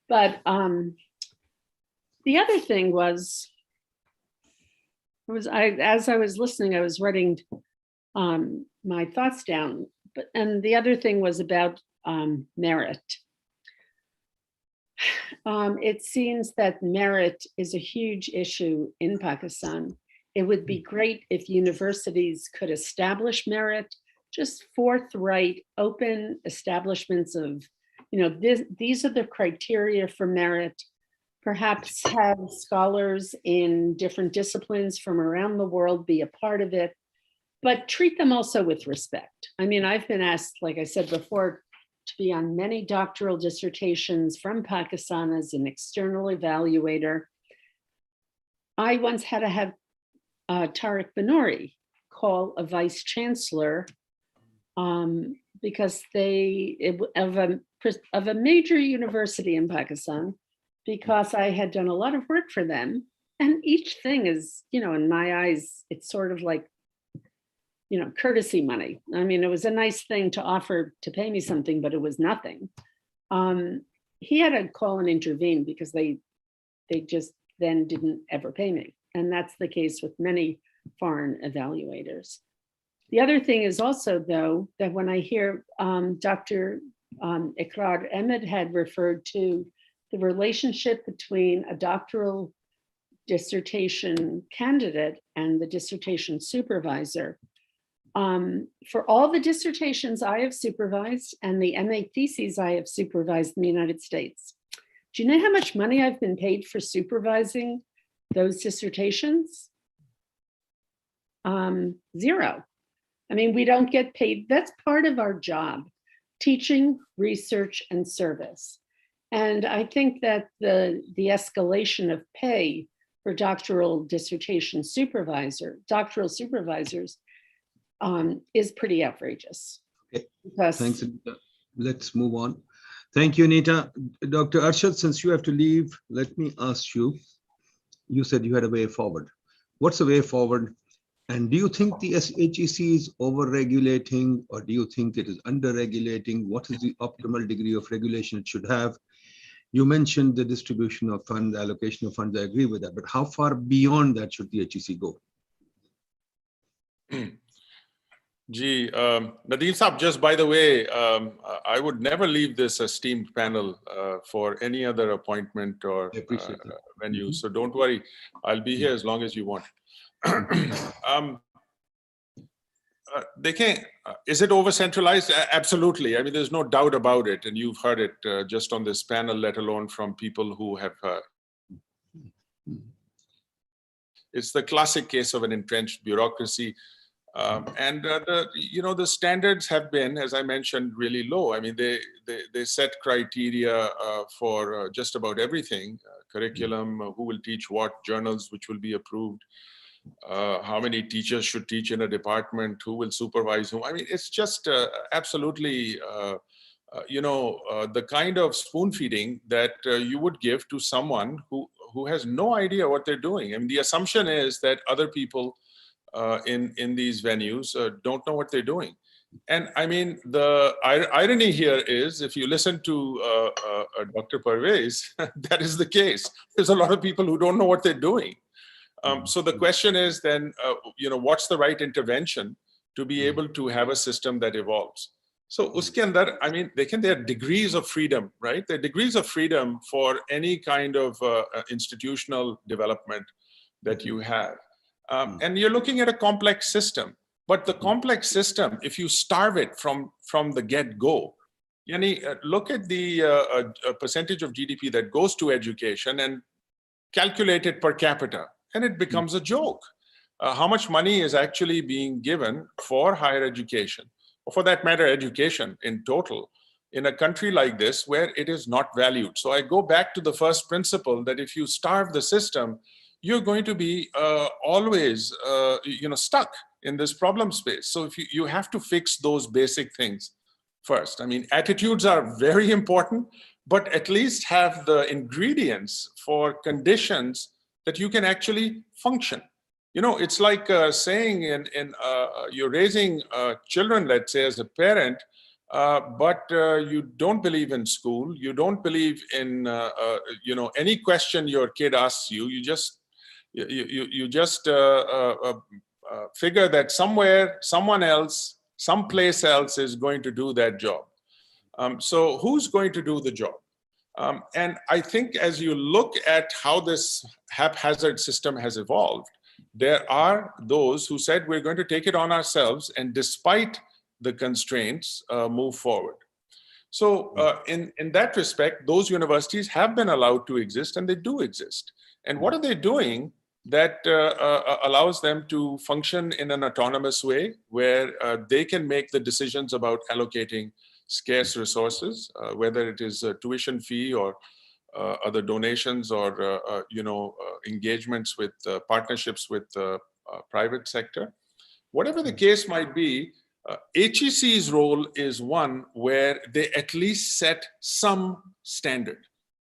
S1: But the other thing was as I was listening, I was writing my thoughts down. And the other thing was about merit. It seems that merit is a huge issue in Pakistan. It would be great if universities could establish merit, just forthright, open establishments of, these are the criteria for merit. Perhaps have scholars in different disciplines from around the world be a part of it, but treat them also with respect. I mean, I've been asked, like I said before, to be on many doctoral dissertations from Pakistan as an external evaluator. I once had to have Tariq Benouri call a vice chancellor because of a major university in Pakistan, because I had done a lot of work for them. And each thing is, in my eyes, it's sort of like, courtesy money. I mean, it was a nice thing to offer to pay me something, but it was nothing. He had to call and intervene because they just then didn't ever pay me. And that's the case with many foreign evaluators. The other thing is also, though, that when I hear Dr. Ikrar Ahmed had referred to the relationship between a doctoral dissertation candidate and the dissertation supervisor, For all the dissertations I have supervised and the MA theses I have supervised in the United States, do you know how much money I've been paid for supervising those dissertations? Zero. I mean, we don't get paid. That's part of our job, teaching, research, and service. And I think that the escalation of pay for doctoral supervisors is pretty outrageous.
S3: Okay.
S1: Because
S3: Thanks, Anita. Let's move on. Thank you, Anita. Dr. Arshad, since you have to leave, let me ask you, you said you had a way forward. What's the way forward? And do you think the HEC is over-regulating, or do you think it is under-regulating? What is the optimal degree of regulation it should have? You mentioned the distribution of funds, allocation of funds. I agree with that. But how far beyond that should the HEC go?
S4: Gee, Nadeem Saab, just by the way, I would never leave this esteemed panel for any other appointment or venue. So don't worry, I'll be here as long as you want. They can't. Is it over centralized? Absolutely. I mean, there's no doubt about it. And you've heard it just on this panel, let alone from people who have. It's the classic case of an entrenched bureaucracy. The standards have been, as I mentioned, really low. I mean, they set criteria for just about everything: curriculum, who will teach what, journals which will be approved, how many teachers should teach in a department, who will supervise whom. I mean, it's just absolutely, the kind of spoon feeding that you would give to someone who has no idea what they're doing. I mean, the assumption is that other people in these venues don't know what they're doing. And I mean, the irony here is, if you listen to Dr. Parvez, that is the case. There's a lot of people who don't know what they're doing. So the question is then, what's the right intervention to be able to have a system that evolves? So uske andar, I mean, there are degrees of freedom, right? There are degrees of freedom for any kind of institutional development that you have. And you're looking at a complex system, but the complex system, if you starve it from the get-go, look at the percentage of GDP that goes to education and calculate it per capita, and it becomes a joke. How much money is actually being given for higher education, or for that matter, education in total, in a country like this where it is not valued? So I go back to the first principle that if you starve the system, you're going to be always stuck in this problem space. So if you have to fix those basic things first. I mean, attitudes are very important, but at least have the ingredients for conditions that you can actually function. It's like saying you're raising children, let's say, as a parent, but you don't believe in school. You don't believe in any question your kid asks you. You just figure that somewhere, someone else, someplace else is going to do that job. So who's going to do the job? And I think as you look at how this haphazard system has evolved, there are those who said we're going to take it on ourselves and despite the constraints, move forward. So in that respect, those universities have been allowed to exist, and they do exist. And what are they doing that allows them to function in an autonomous way where they can make the decisions about allocating scarce resources, whether it is a tuition fee or other donations or engagements with partnerships with the private sector. Whatever the case might be, HEC's role is one where they at least set some standard.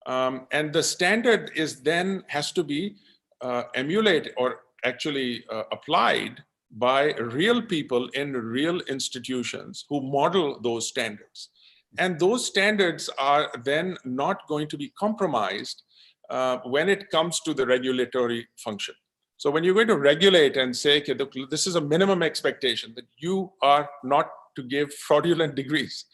S4: And the standard is then has to be emulated or actually applied by real people in real institutions who model those standards. And those standards are then not going to be compromised when it comes to the regulatory function. So when you're going to regulate and say, okay, this is a minimum expectation that you are not to give fraudulent degrees,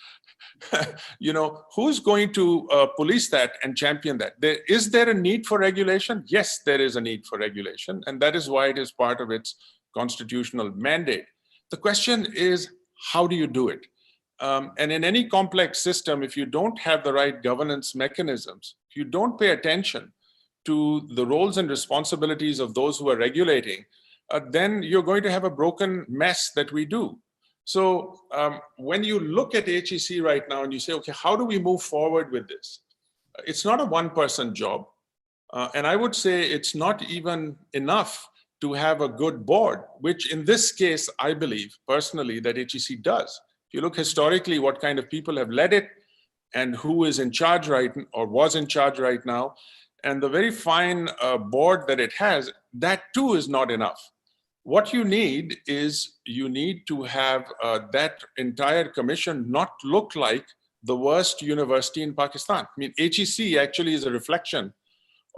S4: who's going to police that and champion that? Is there a need for regulation? Yes, there is a need for regulation. And that is why it is part of its constitutional mandate. The question is, how do you do it? And in any complex system, if you don't have the right governance mechanisms, if you don't pay attention to the roles and responsibilities of those who are regulating, then you're going to have a broken mess that we do. So when you look at HEC right now and you say, okay, how do we move forward with this? It's not a one-person job. And I would say it's not even enough to have a good board, which in this case, I believe personally that HEC does. If you look historically, what kind of people have led it and who is in charge right or was in charge right now, and the very fine board that it has, that too is not enough. What you need is you need to have that entire commission not look like the worst university in Pakistan. I mean, HEC actually is a reflection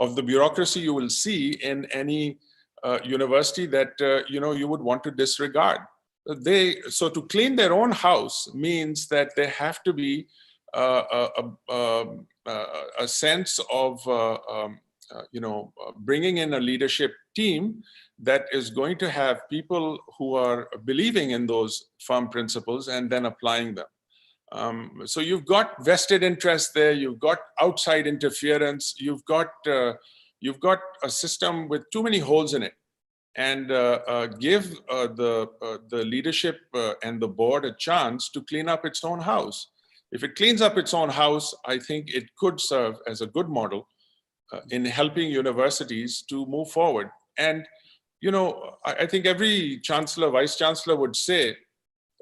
S4: of the bureaucracy you will see in any university that you would want to disregard. So to clean their own house means that there have to be a sense of bringing in a leadership team that is going to have people who are believing in those firm principles and then applying them. So you've got vested interest there, you've got outside interference, you've got a system with too many holes in it. And give the leadership and the board a chance to clean up its own house. If it cleans up its own house, I think it could serve as a good model in helping universities to move forward. And I think every chancellor, vice chancellor would say,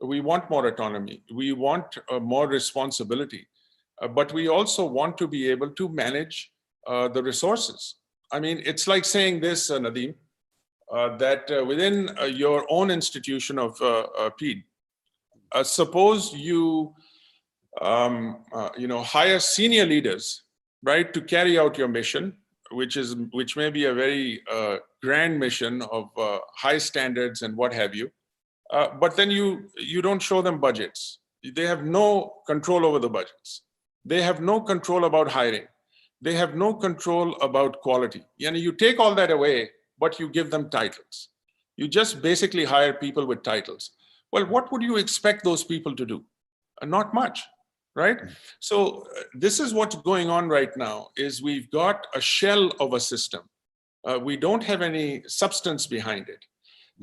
S4: we want more autonomy, we want more responsibility, but we also want to be able to manage the resources. I mean, it's like saying this, Nadeem, that within your own institution of PIDE, suppose you hire senior leaders, right, to carry out your mission, which may be a very grand mission of high standards and what have you, but then you don't show them budgets. They have no control over the budgets. They have no control about hiring. They have no control about quality. You take all that away, but you give them titles. You just basically hire people with titles. Well, what would you expect those people to do? Not much, right? So this is what's going on right now, is we've got a shell of a system. We don't have any substance behind it.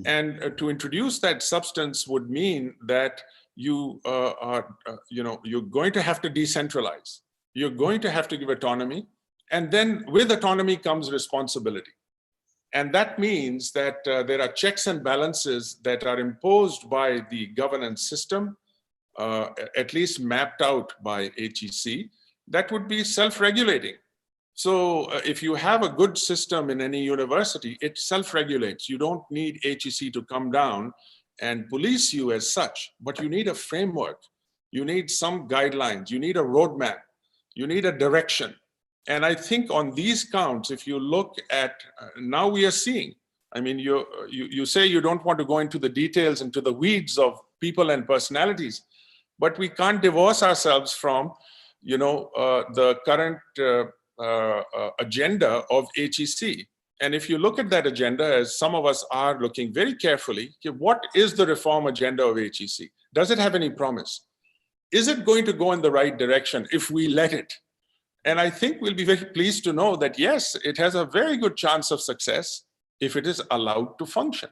S4: And to introduce that substance would mean that you're going to have to decentralize. You're going to have to give autonomy. And then with autonomy comes responsibility. And that means that there are checks and balances that are imposed by the governance system, at least mapped out by HEC, that would be self-regulating. So if you have a good system in any university, it self-regulates. You don't need HEC to come down and police you as such, but you need a framework. You need some guidelines. You need a roadmap. You need a direction. And I think on these counts, if you look at, now we are seeing, I mean, you say you don't want to go into the details, into the weeds of people and personalities, but we can't divorce ourselves from, the current agenda of HEC. And if you look at that agenda, as some of us are looking very carefully, what is the reform agenda of HEC? Does it have any promise? Is it going to go in the right direction if we let it? And I think we'll be very pleased to know that, yes, it has a very good chance of success if it is allowed to function.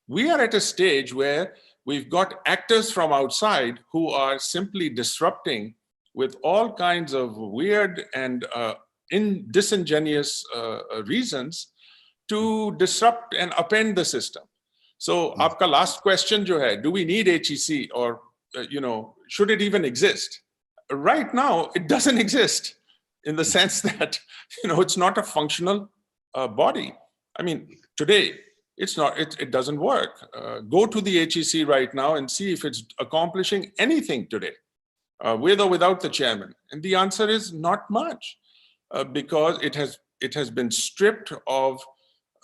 S4: We are at a stage where we've got actors from outside who are simply disrupting with all kinds of weird and disingenuous reasons to disrupt and upend the system. So, aapka last question jo hai, do we need HEC, or should it even exist? Right now, it doesn't exist, in the sense that it's not a functional body. I mean, today it's not. It doesn't work. Go to the HEC right now and see if it's accomplishing anything today, with or without the chairman. And the answer is not much, because it has been stripped of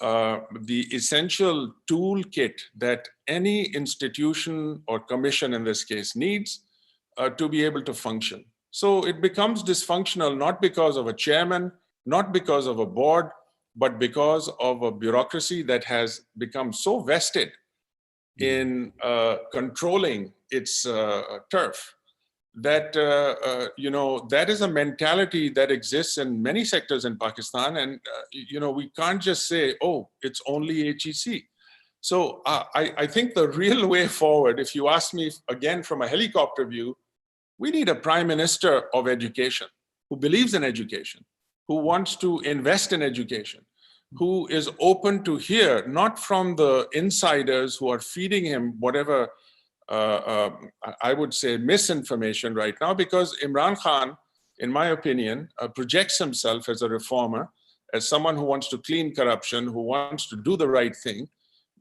S4: the essential toolkit that any institution or commission in this case needs to be able to function. So it becomes dysfunctional, not because of a chairman, not because of a board, but because of a bureaucracy that has become so vested in controlling its turf. That that is a mentality that exists in many sectors in Pakistan, and we can't just say, oh, it's only HEC. So I think the real way forward, if you ask me again from a helicopter view, we need a prime minister of education who believes in education, who wants to invest in education, who is open to hear, not from the insiders who are feeding him whatever I would say misinformation right now, because Imran Khan, in my opinion, projects himself as a reformer, as someone who wants to clean corruption, who wants to do the right thing.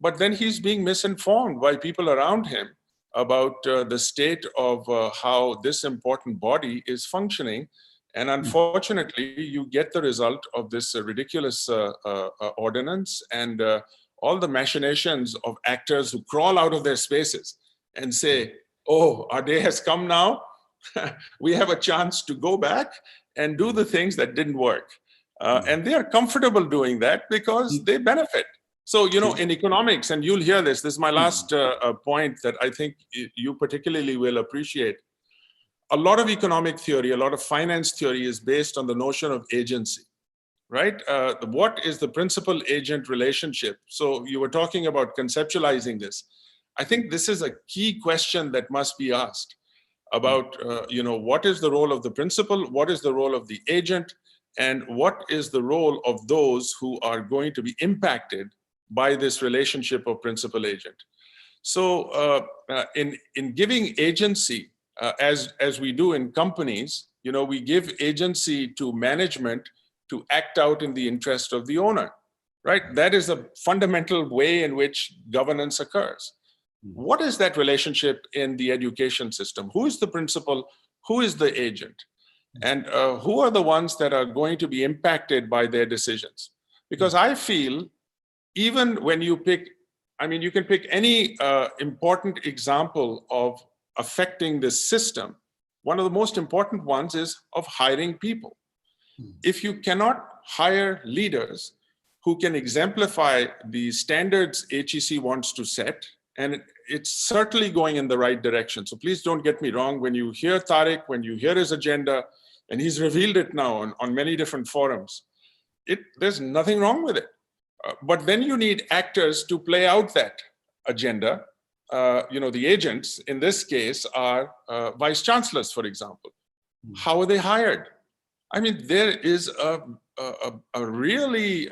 S4: But then he's being misinformed by people around him about the state of how this important body is functioning. And unfortunately, you get the result of this ridiculous ordinance and all the machinations of actors who crawl out of their spaces and say, oh, our day has come now. We have a chance to go back and do the things that didn't work. And they are comfortable doing that because they benefit. So, in economics, and you'll hear this is my last point that I think you particularly will appreciate. A lot of economic theory, a lot of finance theory is based on the notion of agency, right? What is the principal-agent relationship? So you were talking about conceptualizing this. I think this is a key question that must be asked about, what is the role of the principal, what is the role of the agent, and what is the role of those who are going to be impacted by this relationship of principal-agent. So in giving agency, as we do in companies, we give agency to management to act out in the interest of the owner, right? That is a fundamental way in which governance occurs. What is that relationship in the education system? Who is the principal? Who is the agent? And who are the ones that are going to be impacted by their decisions? Because I feel even when you pick, you can pick any important example of affecting this system. One of the most important ones is of hiring people. If you cannot hire leaders who can exemplify the standards HEC wants to set, and it's certainly going in the right direction. So please don't get me wrong. When you hear Tariq, when you hear his agenda, and he's revealed it now on many different forums, there's nothing wrong with it. But then you need actors to play out that agenda. The agents in this case are vice chancellors, for example. How are they hired? There is a really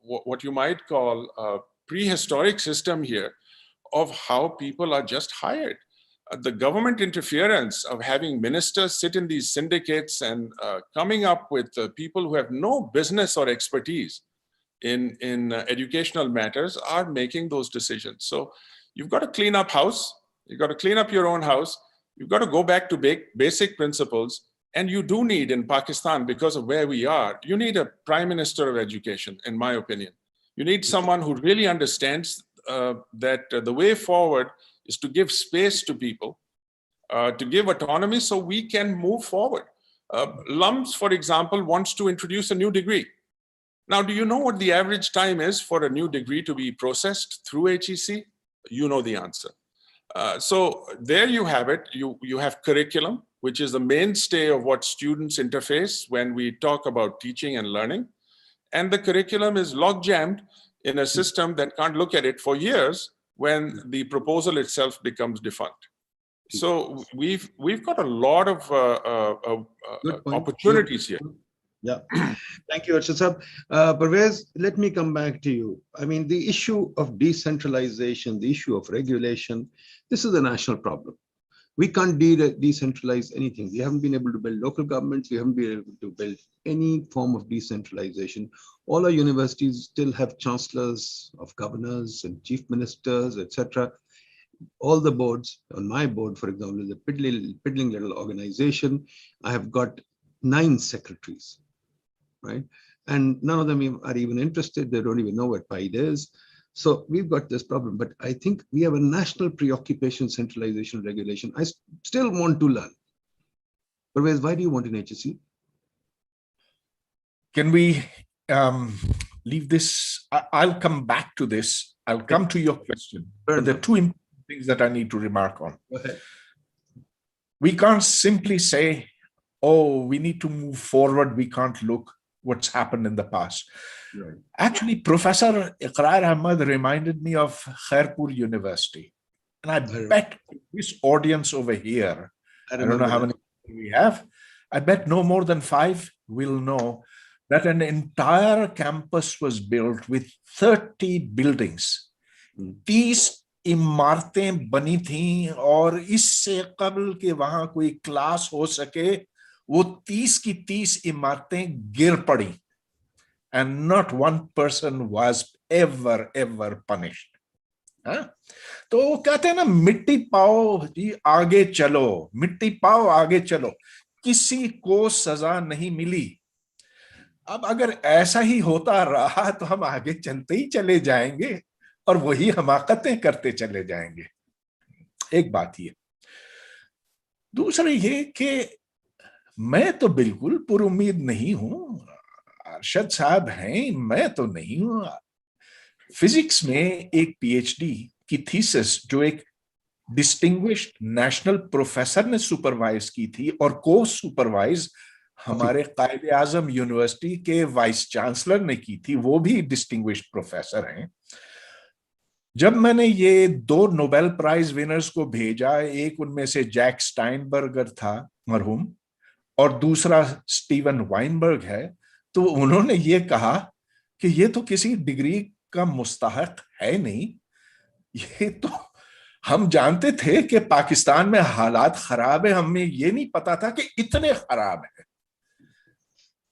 S4: what you might call a prehistoric system here of how people are just hired. The government interference of having ministers sit in these syndicates and coming up with people who have no business or expertise in educational matters are making those decisions. So you've got to clean up house. You've got to clean up your own house. You've got to go back to basic principles. And you do need in Pakistan, because of where we are, you need a prime minister of education, in my opinion. You need someone who really understands that the way forward is to give space to people, to give autonomy so we can move forward. LUMS, for example, wants to introduce a new degree. Now, do you know what the average time is for a new degree to be processed through HEC? You know the answer. So there you have it. You have curriculum, which is the mainstay of what students interface when we talk about teaching and learning. And the curriculum is log-jammed in a system that can't look at it for years when the proposal itself becomes defunct. So we've got a lot of opportunities here.
S3: Yeah, thank you, Arshad Sahab. Parvez, let me come back to you. The issue of decentralization, the issue of regulation, this is a national problem. We can't decentralize anything. We haven't been able to build local governments. We haven't been able to build any form of decentralization. All our universities still have chancellors of governors and chief ministers, etc. All the boards, on my board, for example, is a piddling little organization. I have got 9 secretaries, right? And none of them are even interested. They don't even know what PIDE is. So we've got this problem, but I think we have a national preoccupation, centralization, regulation. I still want to learn. Parvez, why do you want an HEC?
S2: Can we leave this. I'll come back to this. I'll come to your question.
S3: Fair
S2: But there are
S3: enough.
S2: two important things that I need to remark on.
S3: Go ahead.
S2: We can't simply say, oh, we need to move forward. We can't look what's happened in the past.
S3: Right.
S2: Actually, Professor Iqrar Ahmad reminded me of Khairpur University. And I bet this audience over here, I don't know how many we have, I bet no more than 5 will know that an entire campus was built with 30 buildings. 30 इमारतें बनी थी और इससे कबल के वहां कोई class हो सके वो 30 की 30 इमारतें गिर पड़ी and not one person was ever punished. तो वो कहते हैं ना मिट्टी पाओ जी आगे चलो, मिट्टी पाओ आगे चलो, किसी को सजा नहीं मिली। अब अगर ऐसा ही होता रहा तो हम आगे चलते ही चले जाएंगे और वही हमाकतें करते चले जाएंगे। एक बात ये, दूसरा ये कि मैं तो बिल्कुल पुरुमीद नहीं हूं, अरशद साहब हैं, मैं तो नहीं हूं। फिजिक्स में एक पीएचडी की थीसिस जो एक डिस्टिंग्विश्ड नेशनल प्रोफेसर ने सुपरवाइज की थी और को सुपरवाइज हमारे कायदे आजम यूनिवर्सिटी के वाइस चांसलर ने की थी, वो भी डिस्टिंग्विश्ड प्रोफेसर हैं। जब मैंने ये 2 नोबेल प्राइज विनर्स को भेजा, एक उनमें से जैक स्टाइनबर्गर था मरहूम और दूसरा स्टीवन वाइनबर्ग है, तो उन्होंने ये कहा कि ये तो किसी डिग्री का मुस्तहक है नहीं, ये तो हम जानते थे कि पाकिस्तान में हालात खराब है, हमें ये नहीं पता था कि इतने खराब है।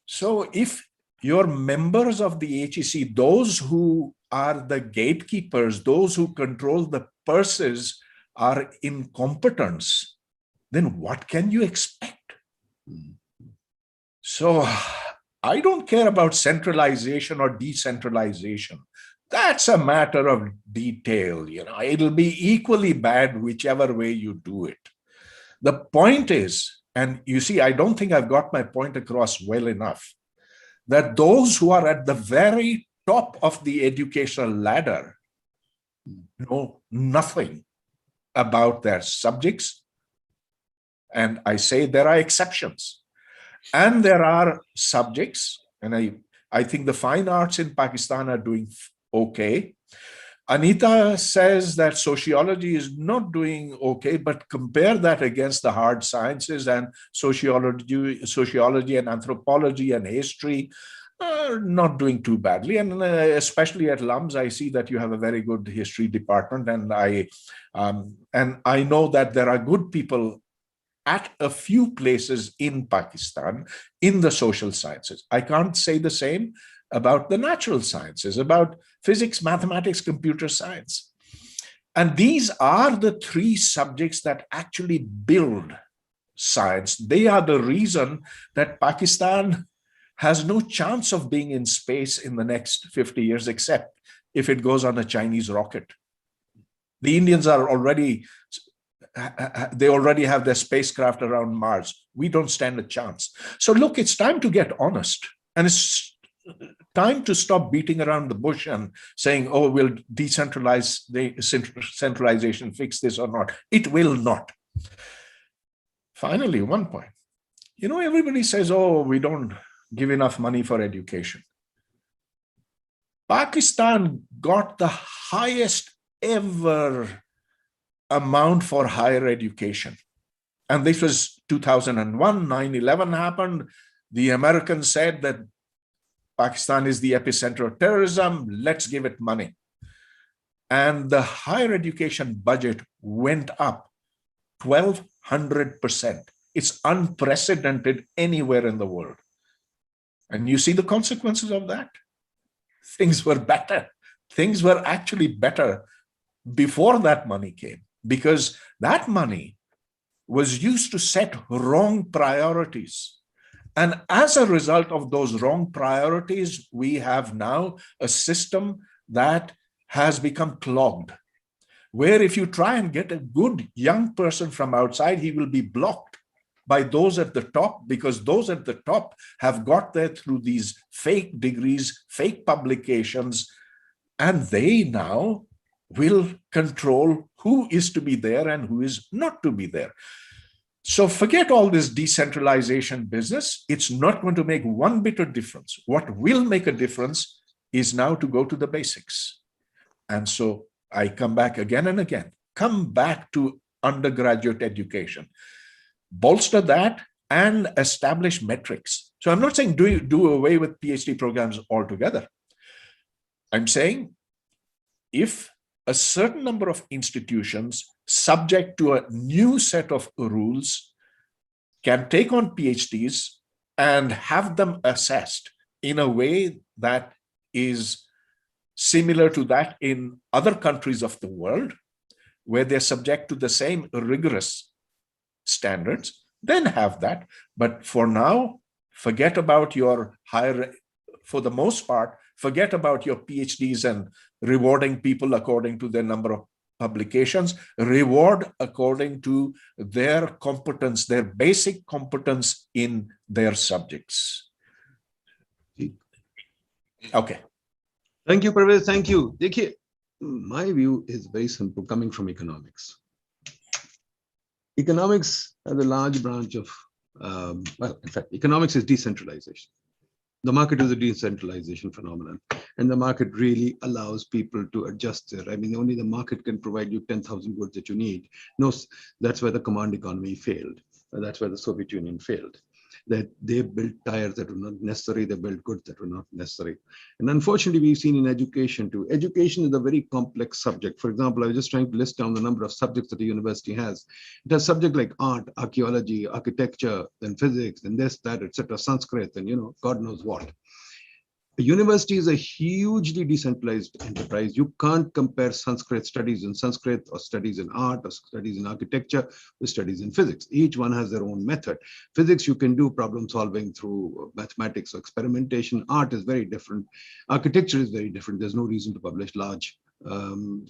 S2: So if your members of the HEC, those who are the gatekeepers, those who control the purses are incompetents, then what can you expect? So I don't care about centralization or decentralization. That's a matter of detail. It'll be equally bad whichever way you do it. The point is, and you see, I don't think I've got my point across well enough, that those who are at the very top of the educational ladder know nothing about their subjects. And I say there are exceptions. And there are subjects, and I think the fine arts in Pakistan are doing okay. Anita says that sociology is not doing okay, but compare that against the hard sciences and sociology and anthropology and history are not doing too badly. And especially at LUMS, I see that you have a very good history department, and I know that there are good people at a few places in Pakistan in the social sciences. I can't say the same about the natural sciences, about physics, mathematics, computer science. And these are the 3 subjects that actually build science. They are the reason that Pakistan has no chance of being in space in the next 50 years, except if it goes on a Chinese rocket. The Indians are already have their spacecraft around Mars. We don't stand a chance. So look, it's time to get honest. And it's time to stop beating around the bush and saying, oh, will centralization fix this or not? It will not. Finally, one point. Everybody says, oh, we don't give enough money for education. Pakistan got the highest ever amount for higher education. And this was 2001, 9/11 happened. The Americans said that Pakistan is the epicenter of terrorism, let's give it money. And the higher education budget went up 1,200%. It's unprecedented anywhere in the world. And you see the consequences of that? Things were better. Things were actually better before that money came, because that money was used to set wrong priorities. And as a result of those wrong priorities, we have now a system that has become clogged, where if you try and get a good young person from outside, he will be blocked by those at the top, because those at the top have got there through these fake degrees, fake publications, and they now will control who is to be there and who is not to be there. So forget all this decentralization business. It's not going to make one bit of difference. What will make a difference is now to go to the basics. And so I come back again and again. Come back to undergraduate education. Bolster that and establish metrics. So I'm not saying do away with PhD programs altogether. I'm saying if a certain number of institutions subject to a new set of rules can take on PhDs and have them assessed in a way that is similar to that in other countries of the world, where they're subject to the same rigorous standards, then have that. But for now, forget about your higher, for the most part, forget about your PhDs and rewarding people according to their number of publications. Reward according to their competence, their basic competence in their subjects. Okay.
S3: Thank you, Parvez. Thank you. Dekhiye, my view is very simple, coming from economics. Economics has a large branch of, well, in fact, economics is decentralization. The market is a decentralization phenomenon, and the market really allows people to adjust there. I mean, only the market can provide you 10,000 goods that you need. No, that's where the command economy failed. That's where the Soviet Union failed. That they built tires that were not necessary, they built goods that were not necessary. And unfortunately, we've seen in education too. Education is a very complex subject. For example, I was just trying to list down the number of subjects that a university has. It has subjects like art, archaeology, architecture, then physics, and this, that, etc., Sanskrit, and God knows what. A university is a hugely decentralized enterprise. You can't compare Sanskrit studies in Sanskrit or studies in art or studies in architecture with studies in physics. Each one has their own method. Physics, you can do problem solving through mathematics or experimentation. Art is very different. Architecture is very different. There's no reason to publish large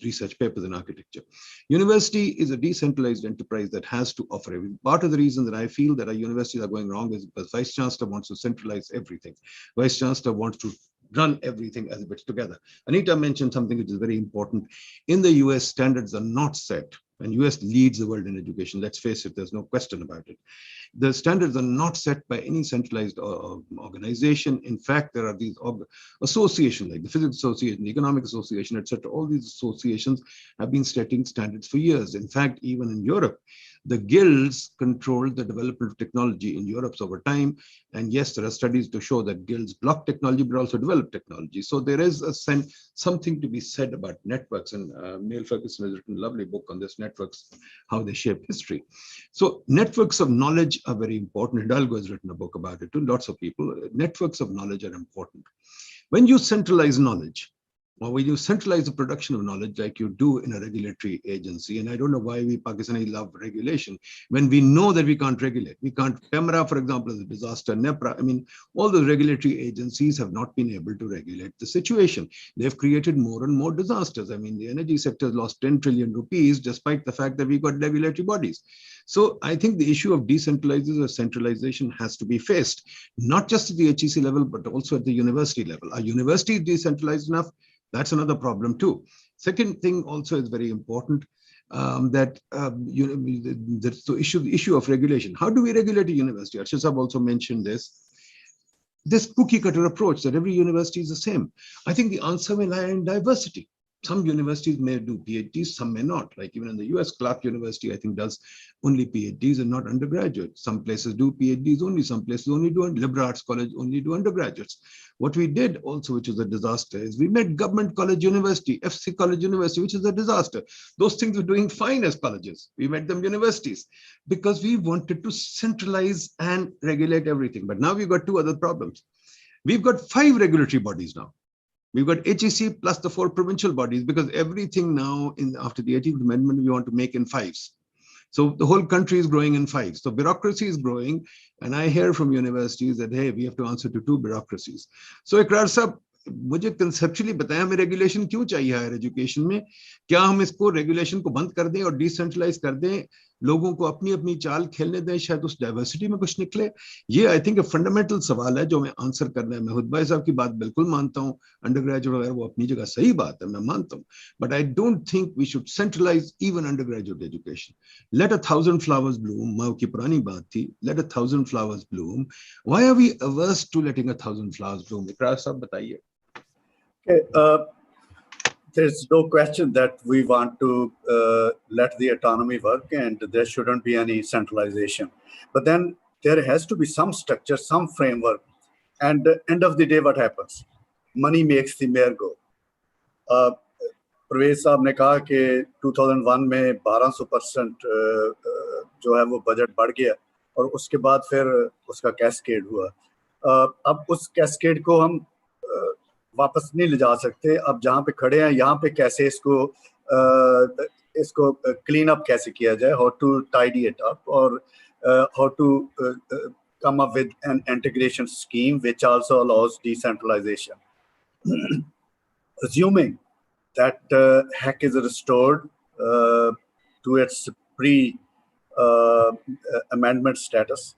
S3: research papers in architecture. University is a decentralized enterprise that has to offer everything. Part of the reason that I feel that our universities are going wrong is because Vice Chancellor wants to centralize everything. Vice Chancellor wants to run everything as if it's together. Anita mentioned something which is very important. In the US, standards are not set, and US leads the world in education. Let's face it, there's no question about it. The standards are not set by any centralized organization. In fact, there are these associations like the Physics Association, the Economic Association, etc. All these associations have been setting standards for years. In fact, even in Europe, the guilds control the development of technology in Europe over time. And yes, there are studies to show that guilds block technology, but also develop technology. So there is something to be said about networks. And Neil Ferguson has written a lovely book on this, networks, how they shape history. So networks of knowledge are very important. Hidalgo has written a book about it too. Lots of people. Networks of knowledge are important. When you centralize knowledge, or when you centralize the production of knowledge like you do in a regulatory agency, and I don't know why we Pakistanis love regulation, when we know that we can't regulate. We can't, PEMRA, for example, is a disaster, NEPRA, I mean, all the regulatory agencies have not been able to regulate the situation. They've created more and more disasters. I mean, the energy sector has lost 10 trillion rupees, despite the fact that we've got regulatory bodies. So I think the issue of decentralization or centralization has to be faced, not just at the HEC level, but also at the university level. Are universities decentralized enough? That's another problem too. Second thing also is very important, the issue of regulation. How do we regulate a university? Arshad Sahab also mentioned this cookie cutter approach that every university is the same. I think the answer may lie in diversity. Some universities may do PhDs, some may not. Like even in the US, Clark University, I think, does only PhDs and not undergraduates. Some places do PhDs only, some places only do, Liberal Arts College only do undergraduates. What we did also, which is a disaster, is we made Government College University, FC College University, which is a disaster. Those things were doing fine as colleges. We made them universities because we wanted to centralize and regulate everything. But now we've got two other problems. We've got 5 regulatory bodies now. We've got HEC plus the 4 provincial bodies, because everything now after the 18th Amendment, we want to make in 5s. So the whole country is growing in 5s. So bureaucracy is growing. And I hear from universities that, hey, we have to answer to 2 bureaucracies. So Ikrar Sahab, मुझे conceptually बताया हमें regulation क्यों चाहिए higher education में? क्या हम इसको regulation को बंद कर दें और decentralize कर दें? लोगों को अपनी अपनी चाल खेलने दें, शायद उस डाइवर्सिटी में कुछ निकले। ये आई थिंक फंडामेंटल सवाल है जो मैं आंसर करना है। मैं हुद भाई साहब की बात बिल्कुल मानता हूँ, अंडर ग्रेजुएट वगैरह वो अपनी जगह सही बात है, मैं मानता हूँ, but I don't think we should centralize even under graduate education. Let 1,000 flowers bloom, माँ की पुरानी बात थी, let 1,000 flowers bloom. Why are we averse to letting 1,000 flowers bloom? Ikrar साहब बताइए।
S5: There's no question that we want to let the autonomy work and there shouldn't be any centralization. But then there has to be some structure, some framework. And at the end of the day, what happens? Money makes the mayor go. Parvez साहब ने कहा कि 2001 में 1200% जो है वो budget बढ़ गया और उसके बाद फिर उसका कैस्केड हुआ। अब उस कैस्केड को हम वापस नहीं ले जा सकते। अब जहाँ पे खड़े हैं यहाँ पे कैसे इसको क्लीन अप कैसे किया जाए, how to tidy it up, और how to come up with an integration scheme which also allows decentralization. Assuming that HEC is restored to its pre-amendment status,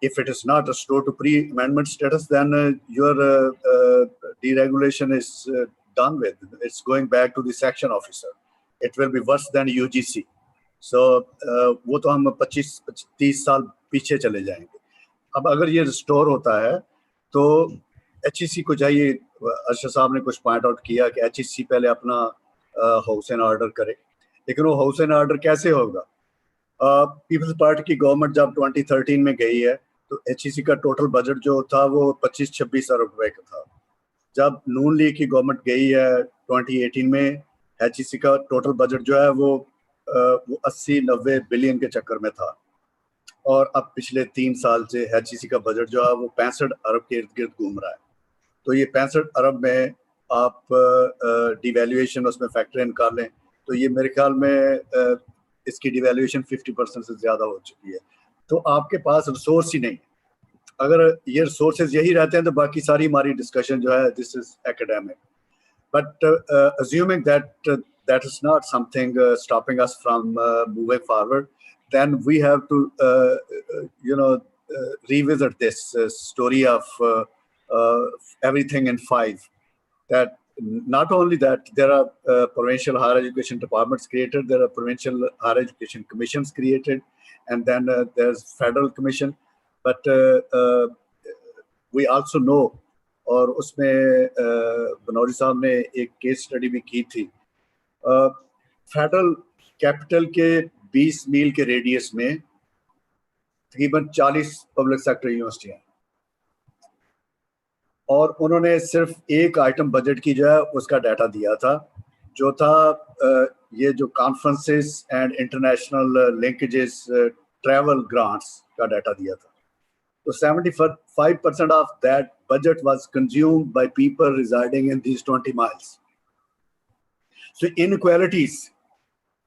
S5: if it is not restored to pre-amendment status, then your deregulation is done with. It's going back to the section officer. It will be worse than UGC. So वो तो हम 25-30 साल पीछे चले जाएंगे। अब अगर ये रिस्टोर होता है तो HEC को चाहिए, अर्शद साहब ने कुछ पॉइंट आउट किया कि HEC पहले अपना हाउस एंड ऑर्डर करे, लेकिन वो हाउस एंड ऑर्डर कैसे होगा? पीपल्स पार्टी की गवर्नमेंट जब 2013 में गई है तो HEC का टोटल बजट जो था वो 25-26 अरब रुपए का था। जब नून लीग की गवर्नमेंट गई है 2018 में, HEC का टोटल बजट जो है वो 80-90 बिलियन के चक्कर में था, और अब पिछले 3 साल से HEC का बजट जो है वो 65 अरब के इर्द गिर्द घूम रहा है। तो ये 65 अरब में आप डिवैल्यूएशन उसमें फैक्टर इन कर लें तो ये मेरे ख्याल में इसकी डिवैल्यूएशन 50% से ज़्यादा हो चुकी है। तो आपके पास रिसोर्स ही नहीं। अगर ये रिसोर्सेज यही रहते हैं तो बाकी सारी हमारी डिस्कशन जो है this is academic, but assuming that is not something stopping us from moving forward, then we have to revisit this story of everything in 5. That not only that there are provincial higher education departments created, there are provincial higher education commissions created, and then there's federal commission, but we also know, और उसमें बनौरी साहब ने एक case study भी की थी, federal capital के 20 मील के रेडियस में तकरीबन 40 पब्लिक सेक्टर यूनिवर्सिटियां, और उन्होंने सिर्फ एक आइटम बजट की जो है उसका डाटा दिया था, जो था ये जो conferences and international linkages travel grants का डाटा दिया था। तो 75% of that budget was consumed by people residing in these 20 miles. So inequalities,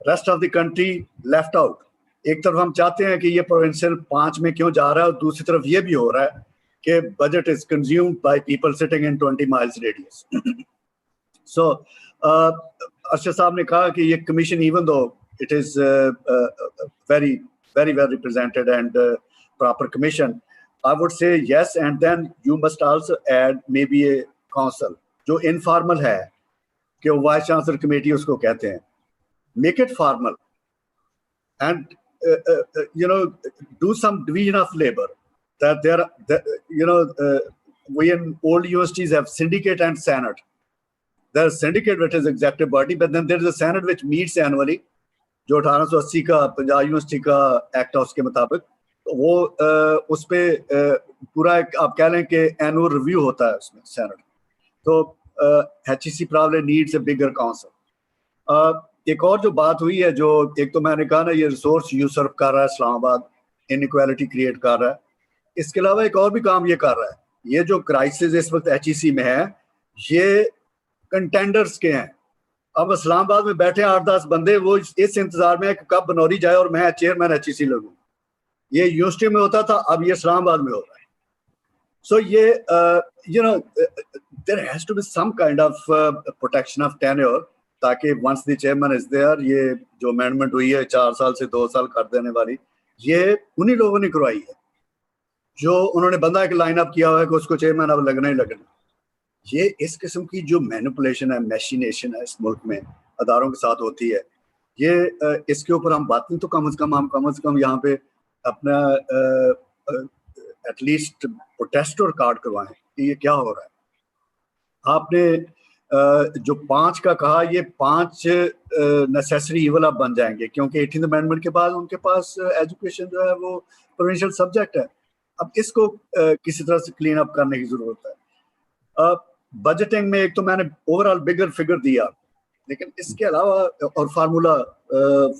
S5: rest of the country left out. एक तरफ हम चाहते हैं कि ये प्रोविंशियल 5 में क्यों जा रहा है, और दूसरी तरफ ये भी हो रहा है कि budget is consumed by people sitting in 20 miles radius. So Arshad साहब ने कहा कि ये commission, even though it is very well represented and proper commission, I would say yes, and then you must also add maybe a council जो informal है कि vice chancellor committee उसको कहते हैं. Make it formal and do some division of labor. That we in old universities have syndicate and senate. There's syndicate which is executive body, but then there is a senate which meets annually, जो 1880 का Punjab university का act है उसके मुताबिक. वो उस पे पूरा आप कह लें कि एनुअल रिव्यू होता है उसमें सेनेट. तो HEC probably needs a bigger council. एक और जो बात हुई है, जो एक तो मैंने कहा ना ये रिसोर्स यूसर्व कर रहा है इस्लामाबाद, इनइक्वालिटी क्रिएट कर रहा है, इसके अलावा एक और भी काम ये कर रहा है. ये जो क्राइसिस इस वक्त HEC में है ये कंटेंडर्स के हैं. अब इस्लामाबाद में बैठे 8-10 बंदे वो इस इंतजार में है कि कब बनौरी जाए और मैं चेयरमैन HEC लगूं. ये यूनिवर्सिटी में होता था, अब ये इस्लामाबाद में हो रहा है. सो ये there has to be some kind of protection of tenure ताकि once the chairman is there, ये जो amendment हुई है 4 साल से 2 साल कर देने वाली, ये उन्हीं लोगों ने करवाई है जो उन्होंने बंदा एक लाइन अप किया हुआ है कि उसको चेयरमैन अब लगना ही लगना। ये इस किस्म की जो मैनिपुलेशन है, मैशिनेशन है इस मुल्क में अदारों के साथ होती है, ये इसके ऊपर हम बात नहीं तो कम से कम यहाँ पे अपना एटलीस्ट प्रोटेस्ट और कार्ड करवाएं कि ये क्या हो रहा है। आपने जो 5 का कहा, ये 5 नेसेसरी इवल अब बन जाएंगे क्योंकि 18th अमेंडमेंट के बाद उनके पास एजुकेशन जो है वो प्रोविंशियल सब्जेक्ट है। अब इसको किसी तरह से क्लीन अप करने की जरूरत है। बजटिंग में एक तो मैंने ओवरऑल बिगर फिगर दिया, लेकिन इसके अलावा और फार्मूला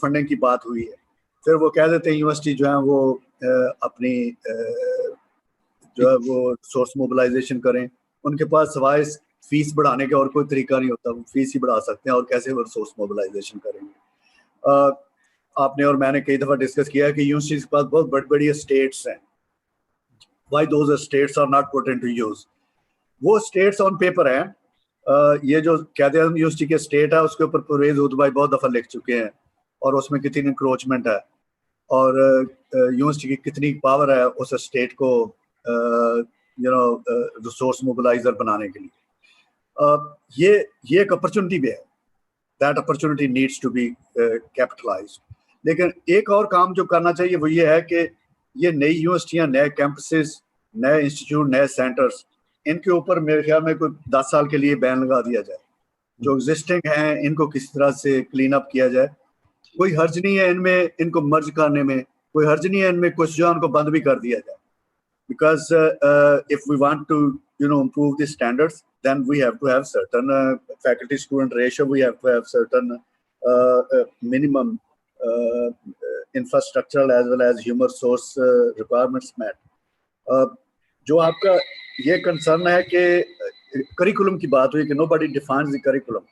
S5: फंडिंग की बात हुई है। फिर वो कह देते हैं यूनिवर्सिटी जो है वो अपनी जो है वो सोर्स मोबिलाइजेशन करें, उनके पास सवाए फीस बढ़ाने का और कोई तरीका नहीं होता, वो फीस ही बढ़ा सकते हैं और कैसे वो सोर्स मोबिलाइजेशन करेंगे। आपने और मैंने कई दफ़ा डिस्कस किया है कि यूनिवर्सिटी के पास बहुत बड़ी बड़ी स्टेट्स हैं। Why those states are not put into use? वो स्टेट्स ऑन पेपर हैं। ये जो कहते हैं यूनिवर्सिटी के स्टेट है, उसके ऊपर परवेज हुद भाई बहुत दफ़ा लिख चुके हैं और उसमें कितनी इंक्रोचमेंट है और यूनिवर्सिटी की कितनी पावर है उस स्टेट को रिसोर्स मोबिलाइजर बनाने के लिए। ये एक अपॉर्चुनिटी भी है, that opportunity needs to be capitalized. लेकिन एक और काम जो करना चाहिए वो ये है कि ये नई यूनिवर्सिटियां, नए कैंपसेस, नए इंस्टीट्यूट, नए सेंटर्स, इनके ऊपर मेरे ख्याल में कोई 10 साल के लिए बैन लगा दिया जाए। जो एग्जिस्टिंग हैं इनको किसी तरह से क्लीन अप किया जाए। कोई हर्ज नहीं है इनमें इनको मर्ज करने में, कोई हर्ज नहीं है इनमें कुछ जो उनको बंद भी कर दिया जाए। Because if we want to improve the standards, then we have to have certain faculty student ratio, we have to have certain minimum infrastructural as well as human source requirements met. जो आपका ये concern है कि curriculum की बात हुई कि nobody defines the curriculum.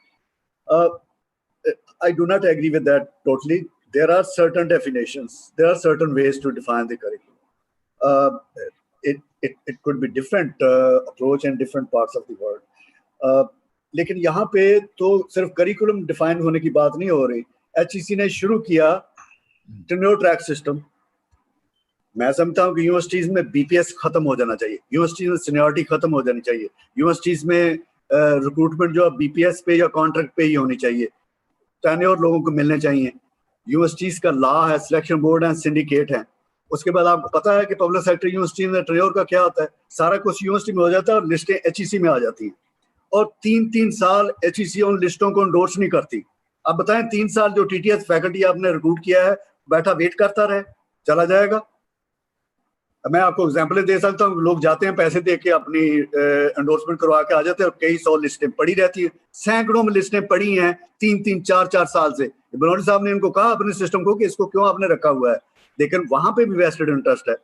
S5: I do not agree with that totally. There are certain definitions, there are certain ways to define the curriculum. It could be different approach in different parts of the world. लेकिन यहाँ पे तो सिर्फ curriculum define होने की बात नहीं हो रही। HEC ने शुरू किया टेन्योर ट्रैक सिस्टम। मैं समझता हूँ कि यूनिवर्सिटीज में BPS खत्म हो जाना चाहिए, यूनिवर्सिटीज में सीनियरिटी खत्म हो जानी चाहिए, यूनिवर्सिटीज में रिक्रूटमेंट जो BPS पे या कॉन्ट्रैक्ट पे ही होनी चाहिए, टेन्योर लोगों को मिलने चाहिए। यूनिवर्सिटीज का लॉ है, सिलेक्शन बोर्ड है, सिंडिकेट है। उसके बाद आपको पता है कि पब्लिक सेक्टर यूनिवर्सिटी में टेन्योर का क्या होता है, सारा कुछ यूनिवर्सिटी में हो जाता है और लिस्टें HEC में आ जाती हैं और 3-3 साल HEC उन लिस्टों को एंडोर्स नहीं करती। अब बताएं 3 साल जो TTS फैकल्टी आपने रिक्रूट किया है बैठा वेट करता रहे, चला जाएगा। मैं आपको एग्जाम्पल दे सकता हूँ, लोग जाते हैं पैसे दे के अपनी एंडोर्समेंट करवा के आ जाते हैं और कई 100 लिस्टें पड़ी रहती हैं, सैकड़ों में लिस्टें पड़ी हैं 3-3, 4-4 साल से। बनोरी साहब ने इनको कहा अपने सिस्टम को कि इसको क्यों आपने रखा हुआ है, लेकिन वहां पे भी वेस्टेड इंटरेस्ट है।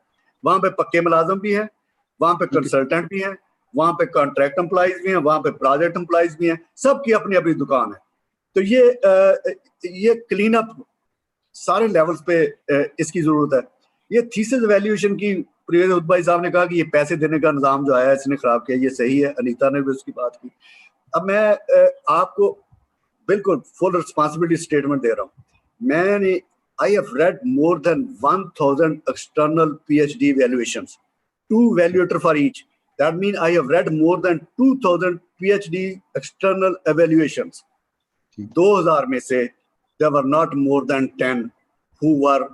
S5: वहां पे पक्के मुलाजम भी हैं, वहां पे कंसल्टेंट भी हैं, वहां पे कॉन्ट्रैक्ट एम्प्लॉइज भी हैं, वहां पे प्रोजेक्ट एम्प्लॉइज भी हैं, सबकी अपनी अपनी दुकान है। तो ये क्लीन अप सारे लेवल्स पे इसकी जरूरत है। ये थीसिस वैल्यूएशन की प्रिय भाई साहब ने कहा कि ये पैसे देने का निजाम जो आया इसने खराब किया, ये सही है, अनीता ने भी उसकी बात की। अब मैं आपको बिल्कुल फुल रिस्पॉन्सिबिलिटी स्टेटमेंट दे रहा हूँ। I have read more than 1,000 external PhD evaluations, 2 evaluator for each. That means I have read more than 2,000 PhD external evaluations. 2000 में से there were not more than 10 who were,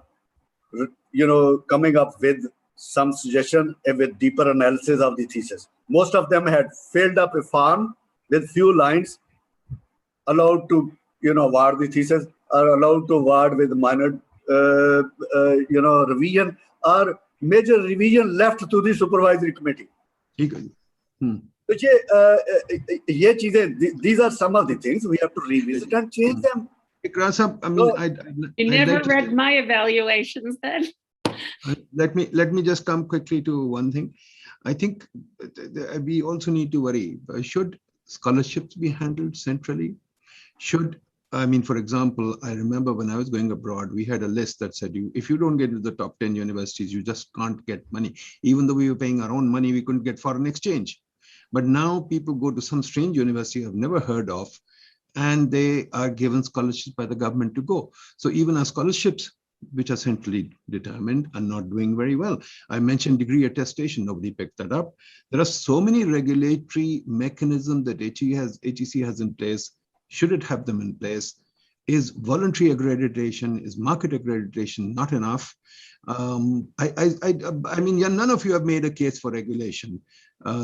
S5: coming up with some suggestion with deeper analysis of the thesis. Most of them had filled up a form with few lines, allowed to, award the thesis, are allowed to award with minor, revision or major revision left to the supervisory committee. So ये चीजें, these are some of the things we have to revisit and change them.
S1: You never read my evaluations then.
S3: Let me just come quickly to one thing. I think we also need to worry. Should scholarships be handled centrally? For example, I remember when I was going abroad, we had a list that said, if you don't get into the top 10 universities, you just can't get money. Even though we were paying our own money, we couldn't get foreign exchange. But now people go to some strange university I've never heard of, and they are given scholarships by the government to go. So even our scholarships, which are centrally determined, are not doing very well. I mentioned degree attestation, nobody picked that up. There are so many regulatory mechanisms that HEC has in place. Should it have them in place? Is voluntary accreditation, is market accreditation not enough? I mean, yeah, none of you have made a case for regulation.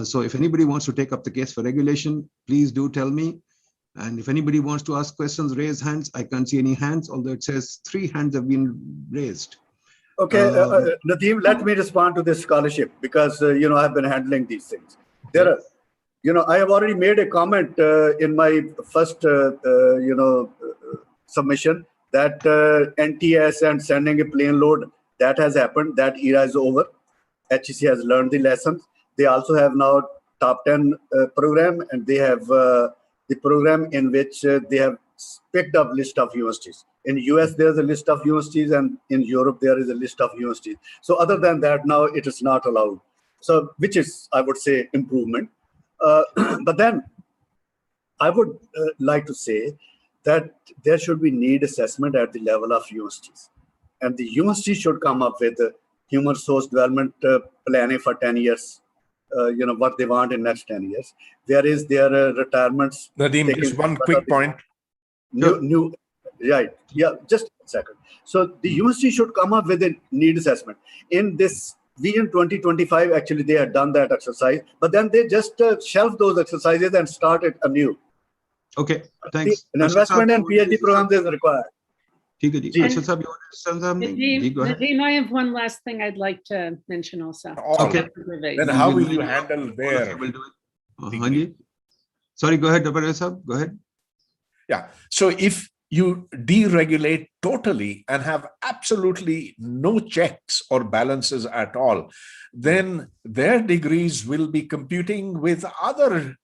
S3: So if anybody wants to take up the case for regulation, please do tell me. And if anybody wants to ask questions, raise hands. I can't see any hands, although it says 3 hands have been raised.
S5: Okay, Nadeem, let me respond to this scholarship because, I've been handling these things. There are, I have already made a comment in my first, submission that NTS and sending a plane load, that has happened. That era is over. HEC has learned the lessons. They also have now top 10 program, and they have the program in which they have picked up list of universities. In US, there's a list of universities, and in Europe, there is a list of universities. So other than that, now it is not allowed. So, which is, I would say, improvement. But then I would like to say that there should be need assessment at the level of universities. And the university should come up with a human resource development planning for 10 years. What they want in next 10 years. There is their retirements.
S2: Nadeem, just one quick point.
S5: Right. Yeah, just a second. So the university should come up with a need assessment. In this Vision 2025, actually, they had done that exercise, but then they just shelved those exercises and started anew.
S3: Okay, thanks.
S5: An investment in PhD programs is required.
S1: Nadeem, I have one last thing I'd like to mention also.
S3: Okay.
S2: Then how will you handle their...
S3: Sorry, go ahead, Dr. Saab, go ahead.
S2: Yeah, so if you deregulate totally and have absolutely no checks or balances at all, then their degrees will be competing with other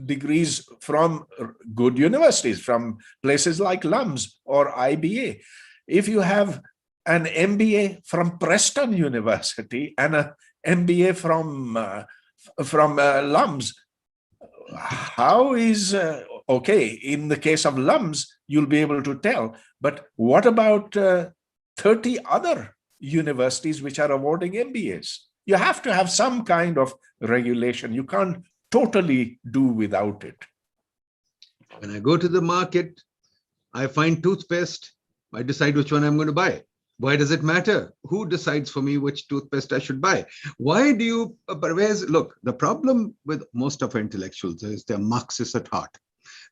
S2: degrees from good universities, from places like LUMS or IBA. If you have an MBA from Preston University and an MBA from LUMS, how is okay? In the case of LUMS, you'll be able to tell. But what about 30 other universities which are awarding MBAs? You have to have some kind of regulation. You can't totally do without it.
S3: When I go to the market, I find toothpaste, I decide which one I'm going to buy. Why does it matter? Who decides for me which toothpaste I should buy? Why do you, look, the problem with most of our intellectuals is they're Marxists at heart.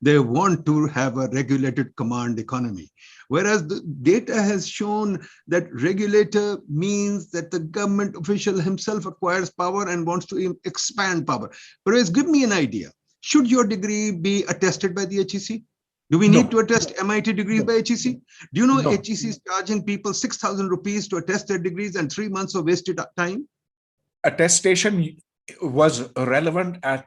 S3: They want to have a regulated command economy. Whereas the data has shown that regulator means that the government official himself acquires power and wants to expand power. Pervez, give me an idea. Should your degree be attested by the HEC? Do we need to attest MIT degrees by HEC? Do you know HEC is charging people 6,000 rupees to attest their degrees and 3 months of wasted time?
S2: Attestation was relevant at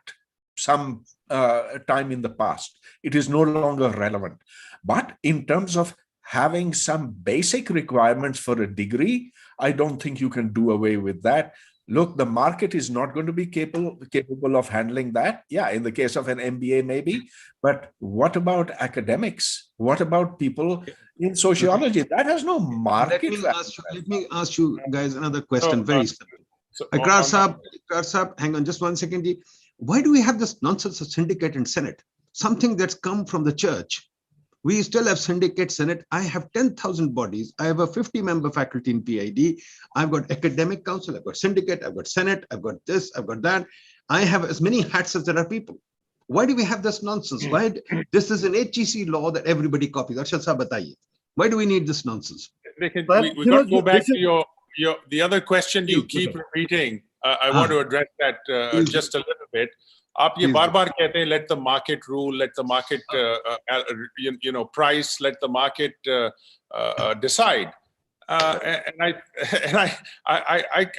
S2: some time in the past. It is no longer relevant. But in terms of having some basic requirements for a degree, I don't think you can do away with that. Look, the market is not going to be capable of handling that. Yeah, in the case of an MBA, maybe. But what about academics? What about people in sociology? That has no market.
S3: Let me ask you guys another question. Very simple. Ikrar Saab, hang on just 1 second. Why do we have this nonsense of syndicate and senate? Something that's come from the church. We still have syndicate, senate. I have 10,000 bodies. I have a 50-member faculty in PIDE. I've got academic council. I've got syndicate. I've got senate. I've got this. I've got that. I have as many hats as there are people. Why do we have this nonsense? Why? This is an HEC law that everybody copies. Why do we need this nonsense?
S4: We got to go back to the other question you keep repeating. I want to address that just a little bit. आप ये बार-बार कहते हैं, let the market rule, let the market price, let the market decide. And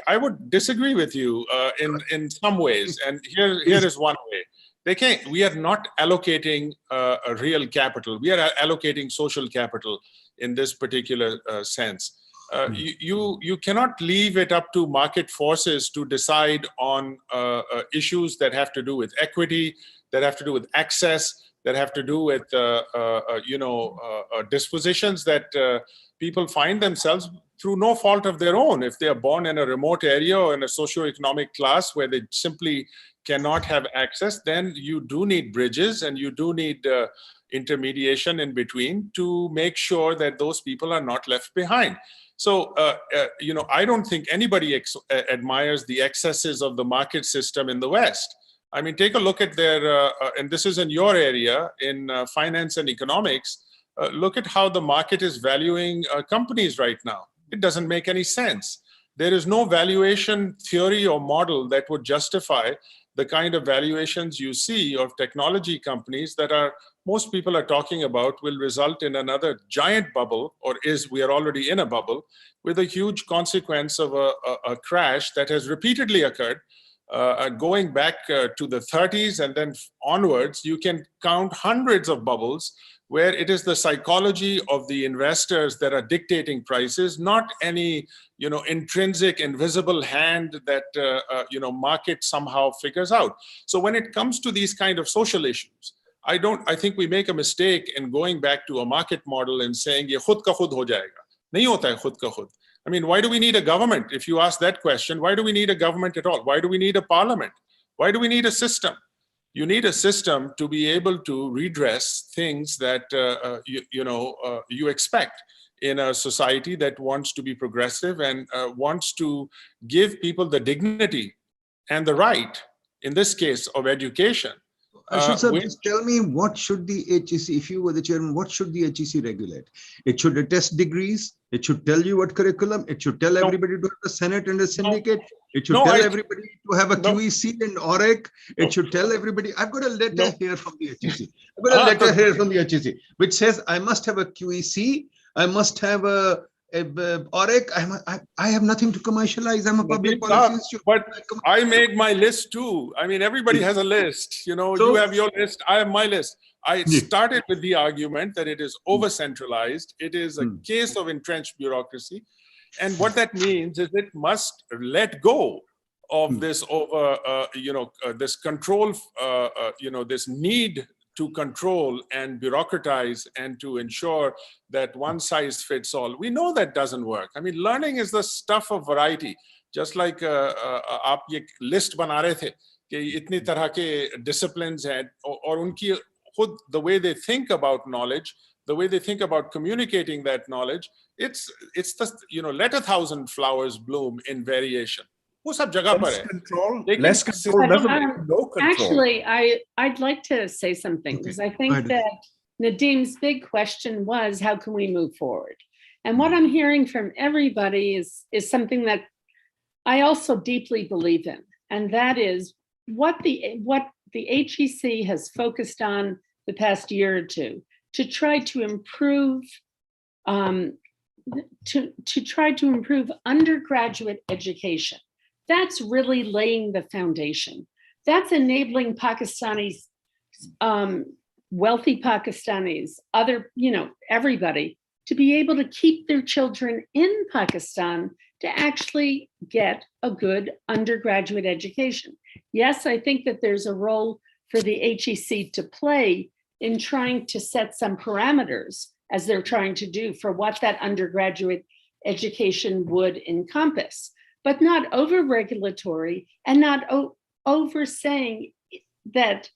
S4: I would disagree with you in some ways. And here is one way. We are not allocating a real capital. We are allocating social capital in this particular sense. You cannot leave it up to market forces to decide on issues that have to do with equity, that have to do with access, that have to do with, dispositions that people find themselves through no fault of their own. If they are born in a remote area or in a socioeconomic class where they simply cannot have access, then you do need bridges and you do need intermediation in between to make sure that those people are not left behind. So, I don't think anybody admires the excesses of the market system in the West. I mean, take a look at their, and this is in your area, in finance and economics, look at how the market is valuing companies right now. It doesn't make any sense. There is no valuation theory or model that would justify the kind of valuations you see of technology companies that most people are talking about will result in another giant bubble, or we are already in a bubble, with a huge consequence of a crash that has repeatedly occurred. Going back to the 30s and then onwards, you can count hundreds of bubbles where it is the psychology of the investors that are dictating prices, not any intrinsic invisible hand that market somehow figures out. So when it comes to these kind of social issues, I think we make a mistake in going back to a market model and saying ye khud ka khud ho jayega. Nahi hota hai khud ka khud. I mean, why do we need a government? If you ask that question, why do we need a government at all? Why do we need a parliament? Why do we need a system? You need a system to be able to redress things that you expect in a society that wants to be progressive and wants to give people the dignity and the right, in this case, of education.
S3: Ashok sir, just tell me, what should the HEC, if you were the chairman, what should the HEC regulate? It should attest degrees. It should tell you what curriculum. It should tell everybody to have a senate and a syndicate. It should tell everybody to have a QEC and OREC. It should tell everybody. I've got a letter here from the HEC. I've got a letter here from the HEC, which says I must have a QEC. I must have a OREC. I have nothing to commercialize. I'm a public policy institute.
S4: But I made my list too. I mean, everybody has a list. You have your list. I have my list. I started with the argument that it is over-centralized. It is a case of entrenched bureaucracy. And what that means is it must let go of this this control, this need to control and bureaucratize and to ensure that one size fits all. We know that doesn't work. I mean, learning is the stuff of variety. Just like आप ये list बना रहे थे कि इतनी तरह के disciplines हैं और उनकी खुद the way they think about knowledge, the way they think about communicating that knowledge, it's the let 1,000 flowers bloom in variation. वो सब जगह पर है.
S2: Less control doesn't mean no control.
S1: Actually, I'd like to say something, because I think that Nadim's big question was, how can we move forward? And what I'm hearing from everybody is something that I also deeply believe in, and that is what the HEC has focused on the past year or two to try to improve undergraduate education. That's really laying the foundation. That's enabling Pakistanis, wealthy Pakistanis, everybody, to be able to keep their children in Pakistan to actually get a good undergraduate education. Yes, I think that there's a role for the HEC to play in trying to set some parameters, as they're trying to do, for what that undergraduate education would encompass, but not over-regulatory and not over saying that,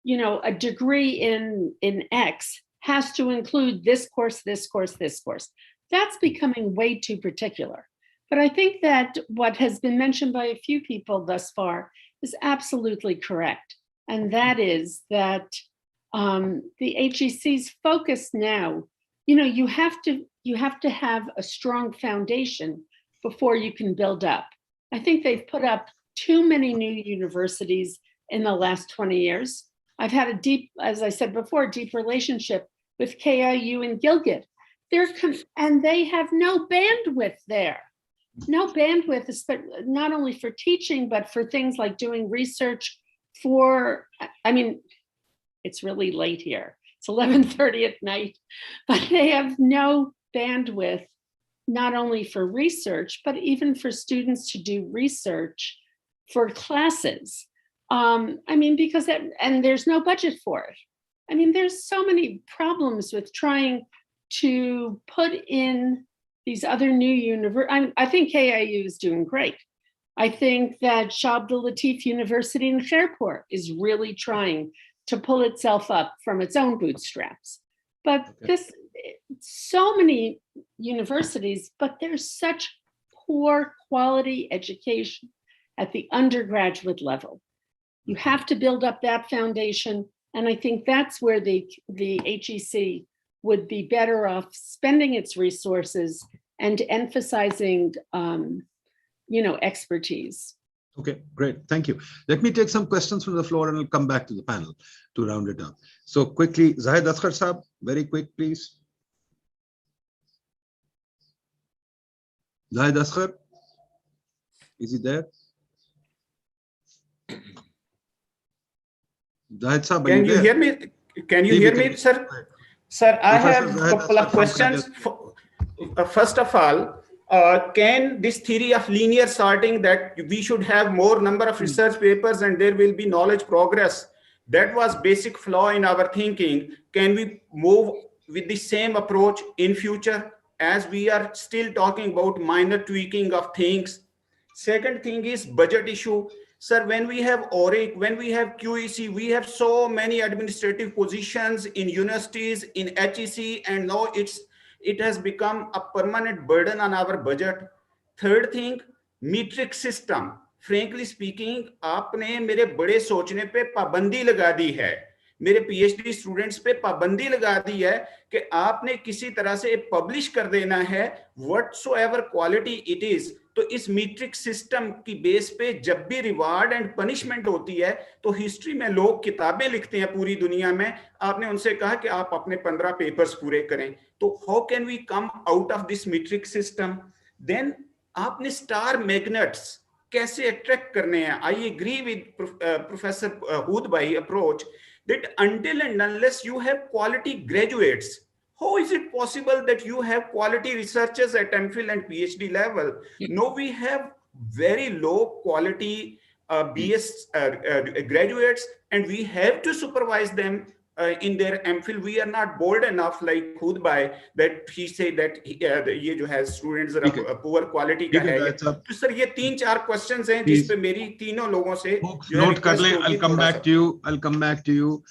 S1: a degree in X has to include this course, this course, this course. That's becoming way too particular. But I think that what has been mentioned by a few people thus far is absolutely correct. And that is that the HEC's focus now, you have to have a strong foundation before you can build up. I think they've put up too many new universities in the last 20 years. I've had a deep, as I said before, deep relationship with KIU and Gilgit. And they have no bandwidth there. No bandwidth, not only for teaching, but for things like doing research it's really late here. It's 11:30 at night, but they have no bandwidth, not only for research, but even for students to do research for classes. Because and there's no budget for it. I mean, there's so many problems with trying to put in these other new I think KIU is doing great. I think that Shah Abdul Latif University in Khairpur is really trying to pull itself up from its own bootstraps. But so many universities, but there's such poor quality education at the undergraduate level. You have to build up that foundation. And I think that's where the HEC would be better off spending its resources and emphasizing expertise.
S3: Okay, great. Thank you. Let me take some questions from the floor and I'll come back to the panel to round it up. So quickly, Zahid Asghar Saab, very quick, please. Zahid Asghar, is he there? Zahid Saab,
S6: can you hear me? Can you hear me, sir? Sir, I have a couple of questions. First of all, can this theory of linear sorting that we should have more number of research papers and there will be knowledge progress, that was basic flaw in our thinking. Can we move with the same approach in future, as we are still talking about minor tweaking of things? Second thing is budget issue. Sir, when we have ORIC, when we have QEC, we have so many administrative positions in universities, in HEC, and now it has become a permanent burden on our budget. Third thing, metric system. Frankly speaking, आपने मेरे बड़े सोचने पे पाबंदी लगा दी है, मेरे PhD students पे पाबंदी लगा दी है कि आपने किसी तरह से पब्लिश कर देना है whatsoever quality it is. तो इस मीट्रिक सिस्टम की बेस पे जब भी रिवार्ड एंड पनिशमेंट होती है तो हिस्ट्री में लोग किताबें लिखते हैं पूरी दुनिया में, आपने उनसे कहा कि आप अपने 15 पेपर्स पूरे करें, तो how can we come out of this metric system? Then आपने स्टार मैग्नेट्स कैसे अट्रैक्ट करने हैं? I agree with professor Hood भाई approach that until and unless you have quality graduates, how is it possible that you have quality researchers at MPhil and PhD level? No, we have very low quality BS graduates, and we have to supervise them in their MPhil. We are not bold enough, like Khudbai, that he said that ये जो है students are poor quality का है. तो sir ये 3-4 questions हैं जिस पे मेरी तीनों लोगों से
S3: नोट कर लें. I'll come back to you. I'll come back to you.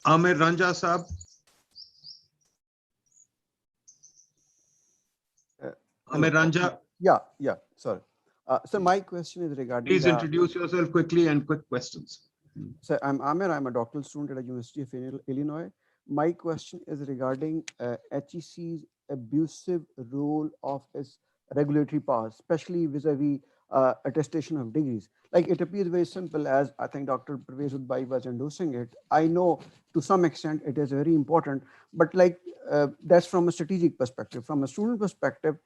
S3: Amir Ranja साहब. Amir Ranja.
S7: Yeah. Sorry. So my question is regarding.
S3: Please introduce yourself quickly and quick questions.
S7: So I'm Amir. I'm a doctoral student at the University of Illinois. My question is regarding HEC's abusive role of its regulatory powers, especially vis-a-vis attestation of degrees. Like, it appears very simple, as I think Dr. Parvez Udbai was endorsing it. I know to some extent it is very important, but like that's from a strategic perspective. From a student perspective,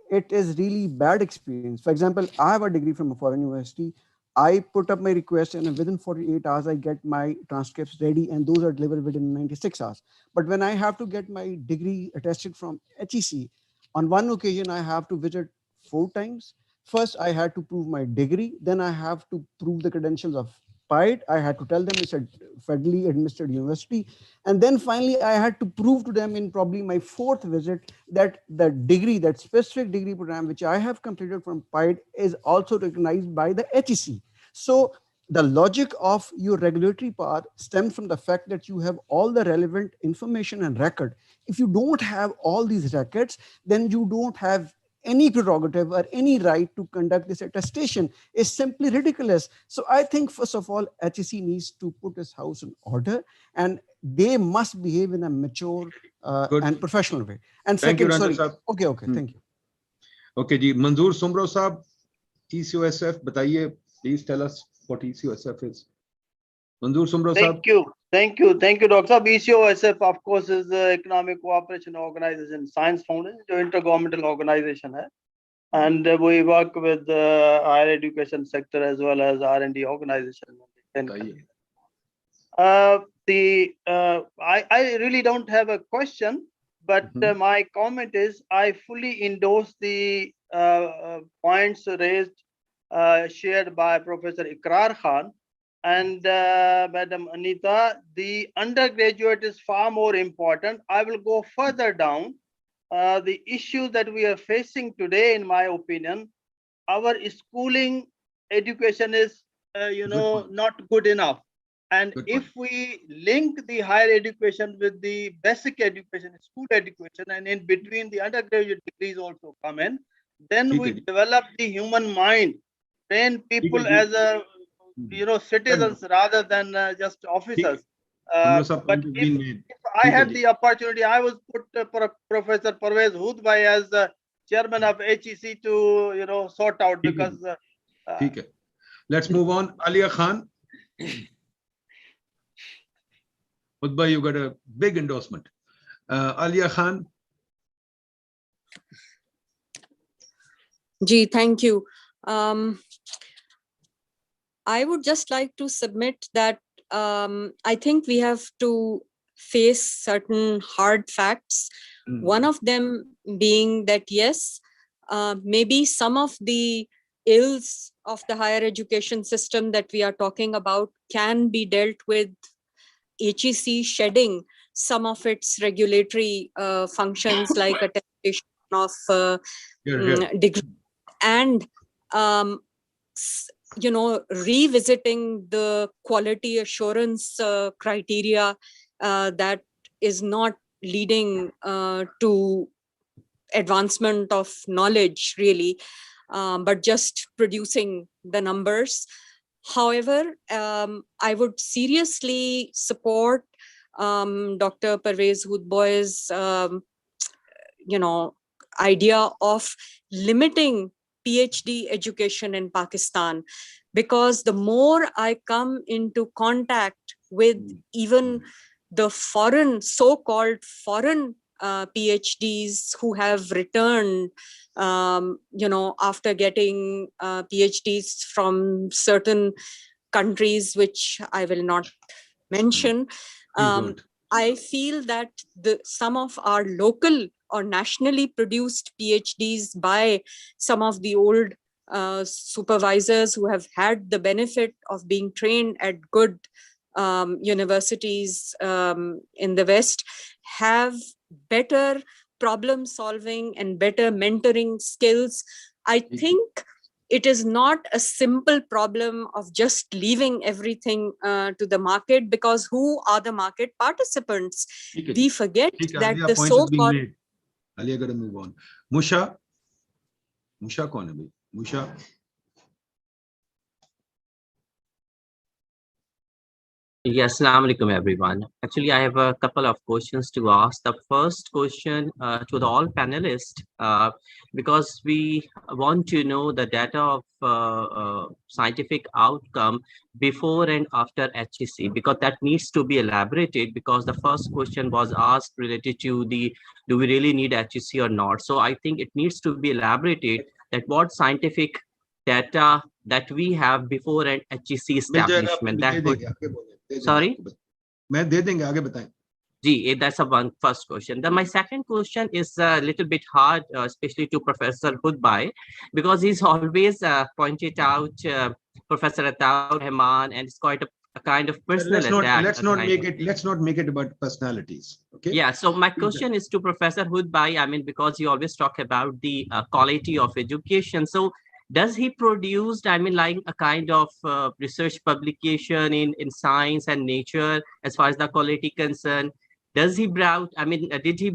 S7: it is really bad experience. For example, I have a degree from a foreign university. I put up my request and within 48 hours, I get my transcripts ready and those are delivered within 96 hours. But when I have to get my degree attested from HEC, on one occasion, I have to visit 4 times. First, I had to prove my degree. Then I have to prove the credentials of PIDE. I had to tell them it's a federally administered university. And then finally, I had to prove to them in probably my 4th visit that the degree, that specific degree program, which I have completed from PIDE, is also recognized by the HEC. So the logic of your regulatory power stems from the fact that you have all the relevant information and record. If you don't have all these records, then you don't have any prerogative or any right to conduct this attestation. Is simply ridiculous. So I think, first of all, HEC needs to put its house in order and they must behave in a mature and professional way. And second, sorry. Okay, thank you.
S3: Okay, ji. Manzoor Sumro Saab, ECOSF, bataiye, please tell us what ECOSF is. Manzoor Sumro Saab.
S8: Thank you, Dr. Saab. ECOSF, of course, is the Economic Cooperation Organization, Science Foundation, जो intergovernmental organization है, and we work with the higher education sector as well as R&D organization. I really don't have a question, but my comment is I fully endorse the points raised, shared by Professor Ikrar Khan. And Madam Anita, the undergraduate is far more important. I will go further down. The issue that we are facing today, in my opinion, our schooling education is, not good enough. And
S3: Good
S8: if we link the higher education with the basic education, school education, and in between the undergraduate degrees also come in, then we develop the human mind, train people as a, citizens rather than just officers. But if I had the opportunity, I was put Professor Parvez Hoodbhai as chairman of HEC to, sort out, because.
S3: Let's move on. Alia Khan. Hoodbhai, you got a big endorsement. Alia Khan.
S9: Ji, thank you. I would just like to submit that I think we have to face certain hard facts. One of them being that, yes, maybe some of the ills of the higher education system that we are talking about can be dealt with HEC shedding some of its regulatory functions like attestation of degree and revisiting the quality assurance criteria that is not leading to advancement of knowledge really, but just producing the numbers. However, I would seriously support Dr. Parvez Hoodbhoi's idea of limiting PhD education in Pakistan, because the more I come into contact with even the so-called foreign PhDs who have returned, after getting PhDs from certain countries, which I will not mention, I feel that some of our local or nationally produced PhDs by some of the old supervisors who have had the benefit of being trained at good universities in the West have better problem solving and better mentoring skills. I think it is not a simple problem of just leaving everything to the market, because who are the market participants? We forget that the so-called...
S3: Ali, I got to move on. Musha kaun hai bhai? Musha.
S10: Yes, Assalamu alaikum everyone. Actually, I have a couple of questions to ask. The first question to the all panelists, because we want to know the data of scientific outcome before and after HEC, because that needs to be elaborated, because the first question was asked related to do we really need HEC or not? So I think it needs to be elaborated that what scientific data that we have before and HEC establishment that would... Sorry? That's a first question. Then my second question is a little bit hard, especially to Professor Hoodbhai, because he's always pointed out Professor Ataur Rahman, and it's quite a kind of personal attack.
S3: Let's not make it about personalities. Okay.
S10: Yeah. So my question is to Professor Hoodbhai. I mean, because you always talk about the quality of education. So does he produce, I mean, like a kind of research publication in science and nature as far as the quality concerned? Does he did he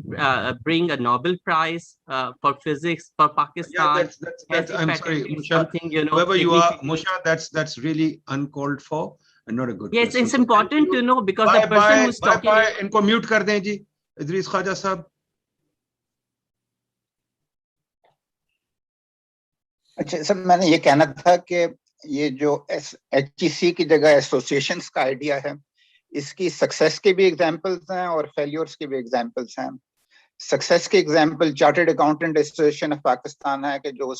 S10: bring a Nobel Prize for physics for Pakistan?
S3: Yeah, I'm sorry, Musha, whoever you are, Musha, that's really uncalled for and not a good question.
S10: Yes, it's important to know, because the person who's talking...
S3: इनको mute कर दें जी, इदरीस ख्वाजा साहब.
S11: अच्छा sir, मैंने ये कहना था कि ये जो HEC की जगह एसोसिएशंस का आइडिया है, इसकी सक्सेस के भी एग्जांपल्स हैं और फेलियर्स के भी एग्जांपल्स हैं. सक्सेस के example chartered accountant association of Pakistan है, कि जो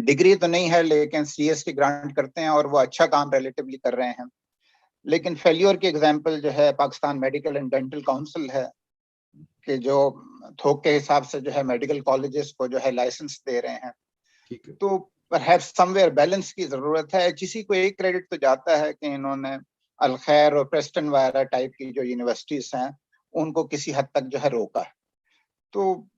S11: डिग्री तो नहीं है लेकिन CS की ग्रांट करते हैं और वो अच्छा काम रिलेटिवली कर रहे हैं. लेकिन फेलियर के एग्जांपल जो है Pakistan medical and dental council है, कि जो थोक के हिसाब से जो है मेडिकल कॉलेजेस को जो है लाइसेंस दे रहे हैं. तो परहैप्स समवेयर बैलेंस की जरूरत है। HEC को एक क्रेडिट तो जाता है कि इन्होंने अल खैर और प्रेस्टन वायरा टाइप की जो यूनिवर्सिटीज हैं उनको किसी हद तक जो है रोका है। तो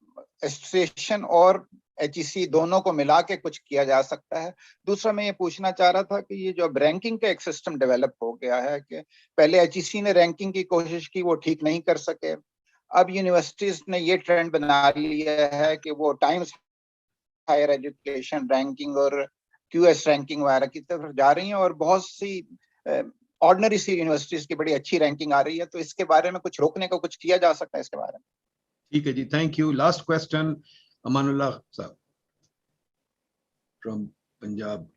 S11: एसोसिएशन और HEC दोनों को मिला के कुछ किया जा सकता है। दूसरा मैं ये पूछना चाह रहा था कि ये जो अब रैंकिंग का एक सिस्टम डेवलप हो गया है कि पहले HEC ने रैंकिंग की कोशिश की, वो ठीक नहीं कर सके। अब यूनिवर्सिटीज ने ये ट्रेंड बना लिया है कि वो टाइम्स हायर एजुकेशन रैंकिंग और QS रैंकिंग वगैरह की तरफ जा रही हैं और बहुत सी ऑर्डिनरी सी यूनिवर्सिटीज की बड़ी अच्छी रैंकिंग आ रही है। तो इसके बारे में कुछ रोकने को कुछ किया जा सकता है इसके बारे में?
S3: ठीक है जी, thank you. Last question Amanullah साहब from Punjab.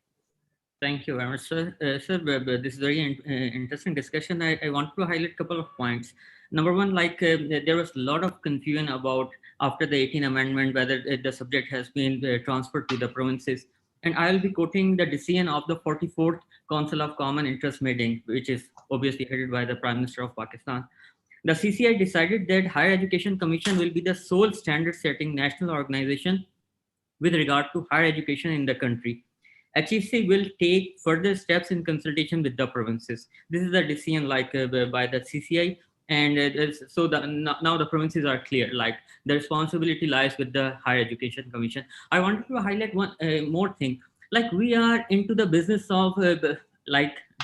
S12: Thank you very much, sir. Sir, this is very interesting discussion. I want to highlight a couple of points. Number one, there was a lot of confusion about after the 18th Amendment whether the subject has been transferred to the provinces. And I will be quoting the decision of the 44th Council of Common Interest meeting, which is obviously headed by the Prime Minister of Pakistan. The CCI decided that Higher Education Commission will be the sole standard-setting national organization with regard to higher education in the country. HEC will take further steps in consultation with the provinces. This is the decision by the CCI, and so now the provinces are clear. Like the responsibility lies with the Higher Education Commission. I wanted to highlight one more thing. Like we are into the business of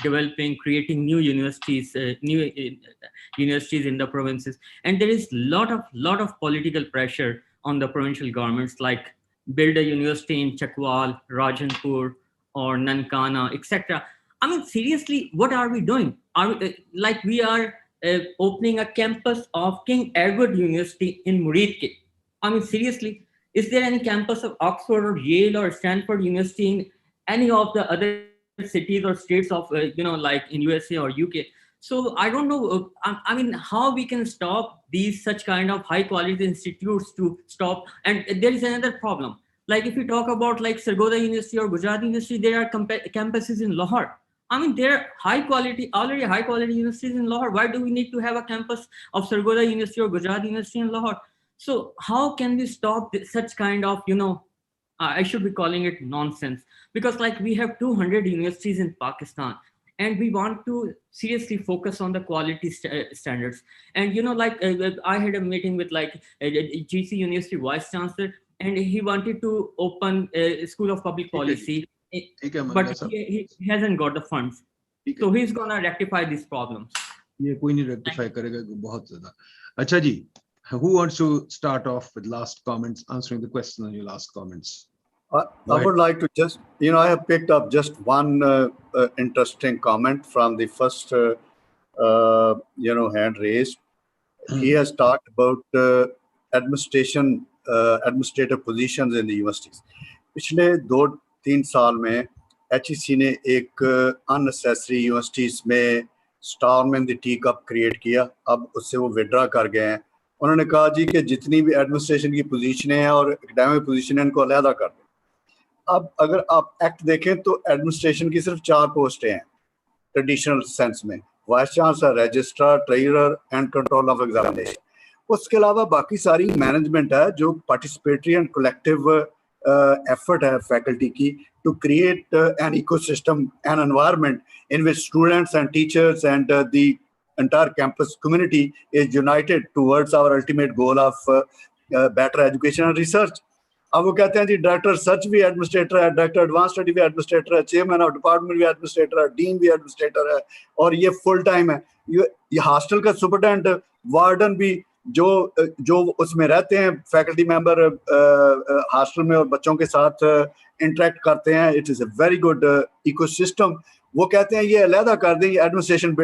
S12: developing, creating new universities, universities in the provinces, and there is lot of political pressure on the provincial governments, like build a university in Chakwal, Rajanpur, or Nankana, etc. I mean, seriously, what are we doing? Are we are opening a campus of King Edward University in Muridke? I mean, seriously, is there any campus of Oxford or Yale or Stanford University in any of the other cities or states of like in USA or UK? So I don't know. I mean, how we can stop these such kind of high quality institutes to stop? And there is another problem. Like if you talk about like Sargodha University or Gujarat University, there are campuses in Lahore. I mean, there are already high quality universities in Lahore. Why do we need to have a campus of Sargodha University or Gujarat University in Lahore? So how can we stop such kind of, I should be calling it nonsense? Because like we have 200 universities in Pakistan, and we want to seriously focus on the quality standards. And I had a meeting with GC University Vice Chancellor, and he wanted to open a school of public policy, but he hasn't got the funds. So he's gonna rectify these problems.
S3: ये कोई नहीं rectify करेगा बहुत ज़्यादा। अच्छा जी, who wants to start off with last comments, answering the question on your last comments?
S5: I would like to just, I have picked up just one interesting comment from the first, hand raised. He has talked about administrative positions in the universities. पिछले 2-3 साल में HEC ने एक unnecessary universities में storm in the teacup create किया। अब उससे वो withdraw कर गए हैं। उन्होंने कहा जी कि जितनी भी एडमिनिस्ट्रेशन की पोजीशन है और एकेडमिक पोजीशन है इनको अलहदा कर दें। अब अगर आप एक्ट देखें तो एडमिनिस्ट्रेशन की सिर्फ 4 पोस्टें हैं ट्रेडिशनल सेंस में, vice chancellor, registrar, treasurer and control of examination. उसके अलावा बाकी सारी मैनेजमेंट है जो पार्टिसिपेटरी एंड कलेक्टिव एफर्ट है फैकल्टी की to create an ecosystem, an environment in which students and teachers and the entire campus community is united towards our ultimate goal of better education and research. अब वो कहते हैं जी director research भी administrator है, director advance study भी administrator है, chairman of department भी administrator है, डीन भी एडमिनिस्ट्रेटर है, और ये फुल टाइम है। ये हॉस्टल का सुपरटेंडेंट, वार्डन भी जो उसमें रहते हैं, फैकल्टी मेंबर हॉस्टल में और बच्चों के साथ इंटरेक्ट करते हैं। It is a very good ecosystem. वो कहते हैं ये अलहदा कर दें, ये एडमिनिस्ट्रेशन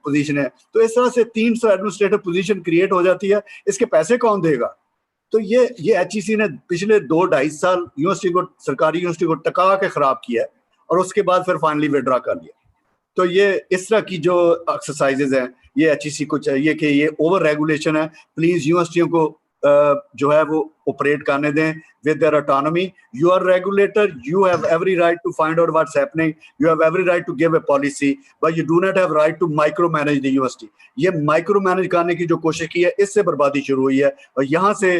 S5: पोजीशन है। तो इस तरह से 300 एडमिनिस्ट्रेटिव पोजीशन क्रिएट हो जाती है। इसके पैसे कौन देगा? तो ये HEC ने पिछले 2-2.5 साल यूनिवर्सिटी को, सरकारी यूनिवर्सिटी को टका के खराब किया है और उसके बाद फिर फाइनली विड्रॉ कर लिया। तो ये इस तरह की जो एक्सरसाइजेज हैं, ये HEC को चाहिए कि ये ओवर रेगुलेशन है। प्लीज यूनिवर्सिटियों को जो है वो ऑपरेट करने दें with their autonomy. You are regulator, you have every right to find out what's happening, you have every right to give a policy, but you do not have right to micromanage the university. ये micromanage करने की जो कोशिश की है, इससे बर्बादी शुरू हुई है। और यहाँ से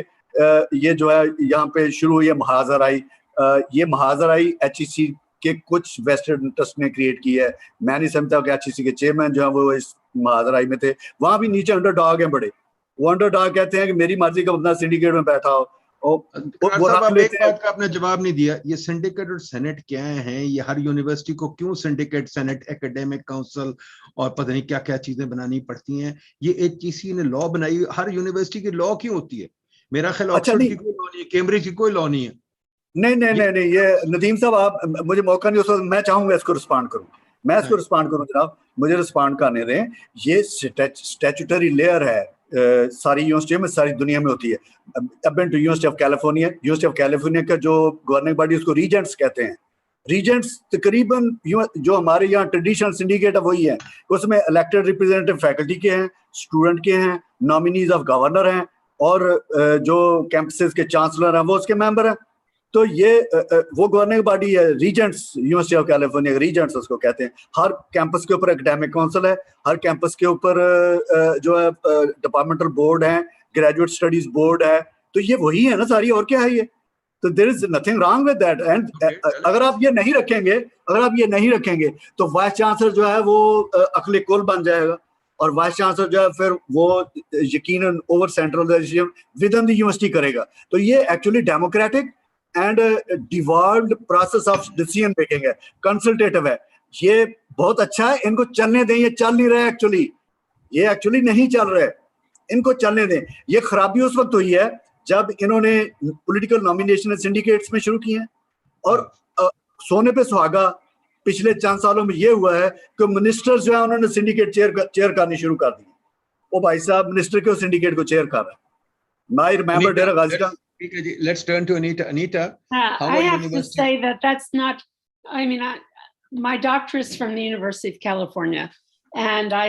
S5: ये जो है यहाँ पे शुरू हुई है महाजराई। ये महाजराई HEC के कुछ वेस्टेड इंटरेस्ट ने क्रिएट की है। मैं नहीं समझता कि HEC के चेयरमैन जो है वो इस महाजराई में थे। वहां भी नीचे अंडरडॉग हैं बड़े, वो अंडरडॉग कहते हैं कि मेरी मर्जी का बंदा सिंडिकेट में बैठा हो।
S3: साहब, एक बात का आपने जवाब नहीं दिया, ये सिंडिकेट और सेनेट क्या है? ये हर यूनिवर्सिटी को क्यों सिंडिकेट, सेनेट, एकेडमिक काउंसिल और पता नहीं क्या क्या चीजें बनानी पड़ती हैं? ये HEC ने लॉ बनाई, हर यूनिवर्सिटी की लॉ क्यों होती है? मेरा ख्याल ऑक्सफोर्ड की कोई लॉ नहीं है, कैम्ब्रिज की कोई लॉ नहीं है।
S5: नहीं, ये नदीम साहब, आप मुझे मौका नहीं, उस मैं चाहूंगा इसको रिस्पॉन्ड करूं, मैं इसको रिस्पॉन्ड करूं जनाब, मुझे रिस्पॉन्ड करने दें। ये स्टैट्यूटरी लेयर है, सारी यूनिवर्सिटियों में, सारी दुनिया में होती है। अब यूनिवर्सिटी ऑफ कैलिफोर्निया का जो गवर्निंग बॉडी, उसको रीजेंट्स कहते हैं। रीजेंट्स तकरीबन जो हमारे यहाँ ट्रेडिशनल सिंडिकेट है वही है। उसमें इलेक्टेड रिप्रेजेंटेटिव फैकल्टी के हैं, स्टूडेंट के हैं, नॉमिनीज ऑफ गवर्नर हैं, और जो कैंपसेस के चांसलर हैं वो उसके मेंबर हैं। तो ये वो गवर्निंग बॉडी है, Regents, university of California Regents उसको कहते हैं। हर कैंपस के ऊपर एकेडमिक काउंसिल है, हर कैंपस के ऊपर जो है डिपार्टमेंटल बोर्ड है, ग्रेजुएट स्टडीज बोर्ड है। तो ये वही है ना सारी, और क्या है ये? तो there is nothing wrong with that. And अगर आप ये नहीं रखेंगे तो वाइस चांसलर जो है वो अकले कुल बन जाएगा, और वाइस चांसलर जो है फिर वो यकीनन over centralisation within the university करेगा। तो ये actually democratic and devolved process of decision making है, कंसल्टेटिव है। ये बहुत अच्छा है, इनको चलने दें। ये चल नहीं रहा है एक्चुअली, ये एक्चुअली नहीं चल रहा है, इनको चलने दें। ये खराबी उस वक्त हुई है जब इन्होंने पॉलिटिकल नॉमिनेशन सिंडिकेट्स में शुरू किए हैं, और सोने पे सुहागा पिछले चंद सालों में ये हुआ है कि मिनिस्टर जो है उन्होंने सिंडिकेट चेयर करनी शुरू कर दी। वो भाई साहब मिनिस्टर क्यों सिंडिकेट को चेयर कर रहा है? I remember Dera Ghazi.
S3: Let's turn to Anita. Anita,
S1: I have to say that that's not, I mean, my doctorate is from the University of California, and I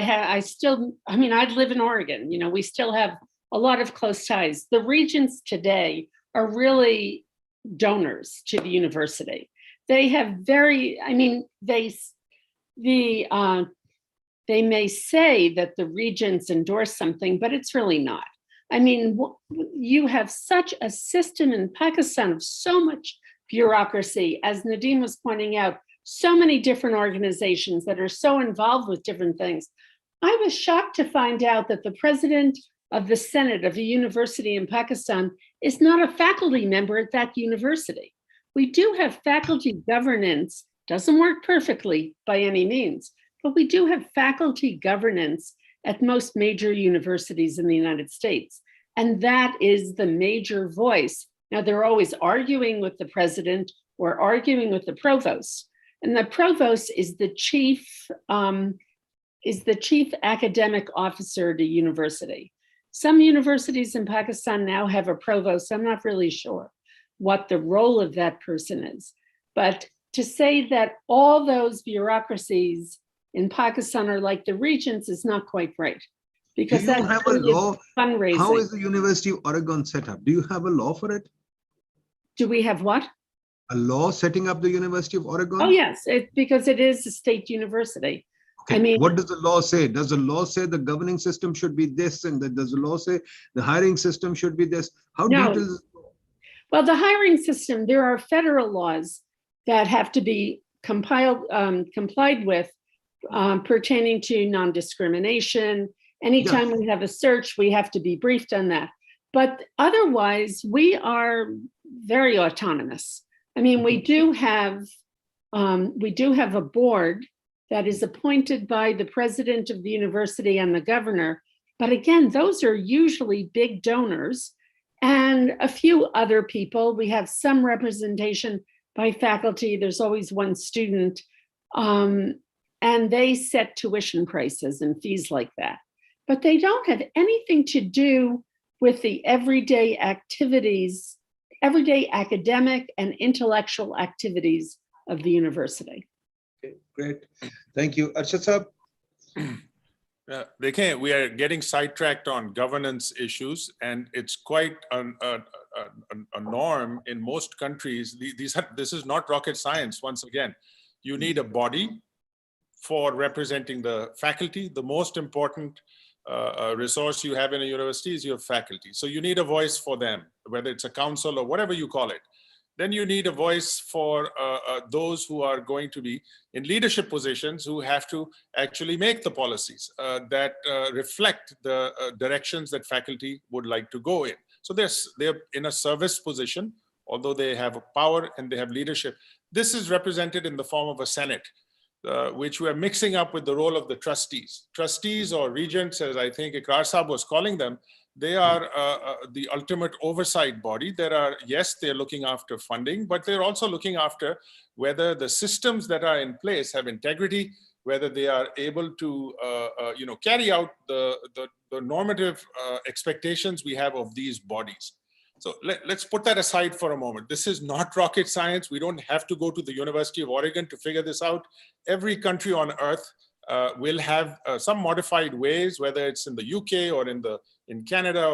S1: live in Oregon. You know, we still have a lot of close ties. The regents today are really donors to the university. They have they may say that the regents endorse something, but it's really not. I mean, you have such a system in Pakistan of so much bureaucracy, as Nadeem was pointing out, so many different organizations that are so involved with different things. I was shocked to find out that the president of the Senate of a university in Pakistan is not a faculty member at that university. We do have faculty governance, doesn't work perfectly by any means, but we do have faculty governance at most major universities in the United States. And that is the major voice. Now, they're always arguing with the president or arguing with the provost. And the provost is the chief academic officer at a university. Some universities in Pakistan now have a provost. I'm not really sure what the role of that person is. But to say that all those bureaucracies in Pakistan are like the regents is not quite right. Because
S3: do you have a law?
S1: Fundraising.
S3: How is the University of Oregon set up? Do you have a law for it?
S1: Do we have what?
S3: A law setting up the University of Oregon?
S1: Oh, yes, because it is a state university.
S3: Okay.
S1: I mean,
S3: what does the law say? Does the law say the governing system should be this, and does the law say the hiring system should be this? How detailed is it?
S1: Well, the hiring system, there are federal laws that have to be complied with pertaining to non-discrimination. Anytime we have a search, we have to be briefed on that. But otherwise, we are very autonomous. I mean, we do have a board that is appointed by the president of the university and the governor. But again, those are usually big donors and a few other people. We have some representation by faculty. There's always one student, and they set tuition prices and fees like that. But they don't have anything to do with the everyday activities, everyday academic and intellectual activities of the university.
S3: Okay, great. Thank you. Arshad Saab.
S4: We are getting sidetracked on governance issues, and it's quite a norm in most countries. This is not rocket science. Once again, you need a body for representing the faculty. The most important resource you have in a university is your faculty. So you need a voice for them, whether it's a council or whatever you call it. Then you need a voice for those who are going to be in leadership positions, who have to actually make the policies that reflect the directions that faculty would like to go in. So they're in a service position, although they have a power and they have leadership. This is represented in the form of a Senate, which we are mixing up with the role of the trustees. Trustees or regents, as I think Ikrar Saab was calling them, they are the ultimate oversight body. Yes, they're looking after funding, but they're also looking after whether the systems that are in place have integrity, whether they are able to carry out the normative expectations we have of these bodies. So let's put that aside for a moment. This is not rocket science. We don't have to go to the University of Oregon to figure this out. Every country on earth will have some modified ways, whether it's in the UK or in Canada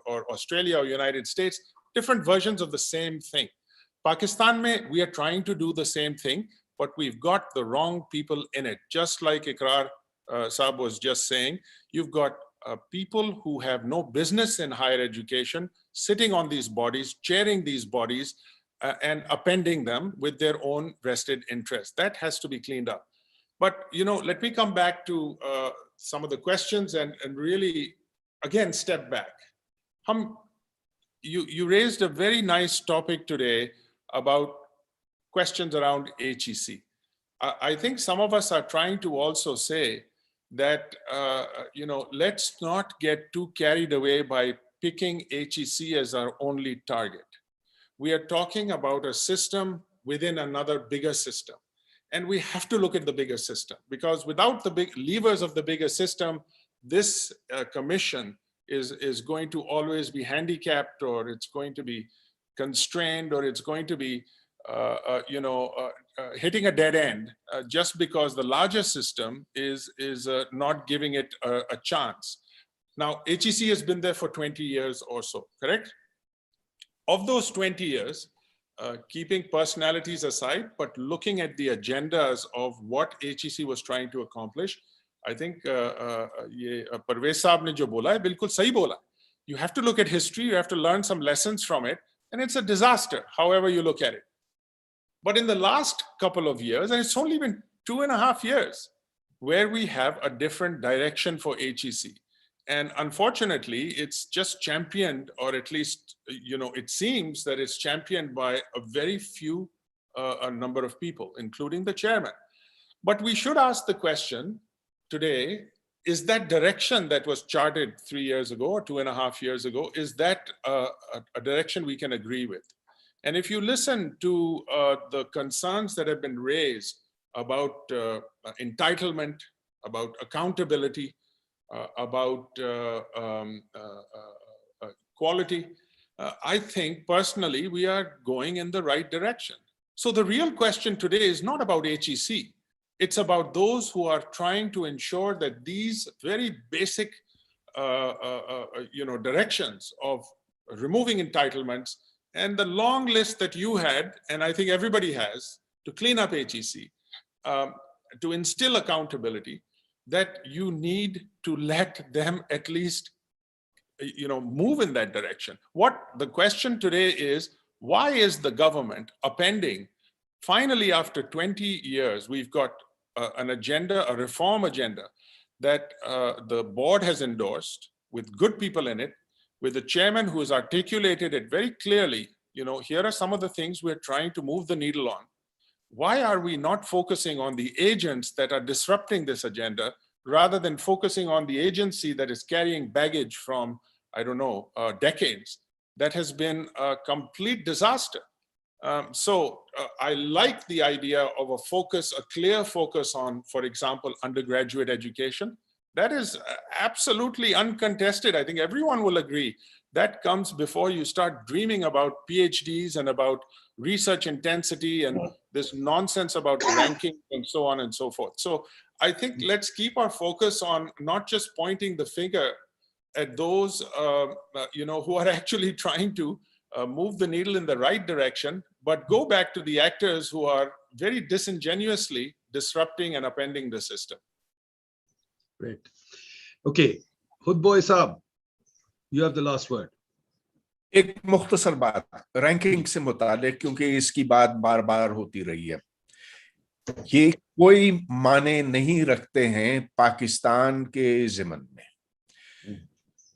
S4: or Australia or United States, different versions of the same thing. Pakistan, we are trying to do the same thing, but we've got the wrong people in it. Just like Ikrar Saab was just saying, you've got people who have no business in higher education sitting on these bodies, chairing these bodies, and appending them with their own vested interests. That has to be cleaned up. But let me come back to some of the questions and really, again, step back. You raised a very nice topic today about questions around HEC. I think some of us are trying to also say that, let's not get too carried away by picking HEC as our only target. We are talking about a system within another bigger system. And we have to look at the bigger system, because without the big levers of the bigger system, this commission is going to always be handicapped, or it's going to be constrained, or it's going to be hitting a dead end just because the larger system is not giving it a chance. Now, HEC has been there for 20 years or so, correct? Of those 20 years, keeping personalities aside, but looking at the agendas of what HEC was trying to accomplish, I think Parvez Saab ne jo bola hai, bilkul sahi bola. You have to look at history, you have to learn some lessons from it, and it's a disaster, however you look at it. But in the last couple of years, and it's only been 2.5 years, where we have a different direction for HEC. And unfortunately, it's just championed, or at least, it seems that it's championed by a very few a number of people, including the chairman. But we should ask the question today, is that direction that was charted 3 years ago or 2.5 years ago, is that a direction we can agree with? And if you listen to the concerns that have been raised about entitlement, about accountability, about quality, I think personally we are going in the right direction. So the real question today is not about HEC. It's about those who are trying to ensure that these very basic directions of removing entitlements and the long list that you had, and I think everybody has, to clean up HEC, to instill accountability, that you need to let them at least move in that direction. What the question today is, why is the government appending, finally after 20 years, we've got an agenda, a reform agenda that the board has endorsed with good people in it, with the chairman who has articulated it very clearly, here are some of the things we're trying to move the needle on. Why are we not focusing on the agents that are disrupting this agenda, rather than focusing on the agency that is carrying baggage from, I don't know, decades, that has been a complete disaster? I like the idea of a clear focus on, for example, undergraduate education. That is absolutely uncontested. I think everyone will agree that comes before you start dreaming about PhDs and about research intensity and this nonsense about ranking and so on and so forth. So I think let's keep our focus on not just pointing the finger at those who are actually trying to move the needle in the right direction, but go back to the actors who are very disingenuously disrupting and upending the system.
S3: Great. Okay, Hudboy Saab, you have the last word.
S2: एक मुख्तसर बात ranking से मुतालिक, क्योंकि इसकी बात बार बार होती रही है। ये कोई माने नहीं रखते हैं पाकिस्तान के ज़िमन में।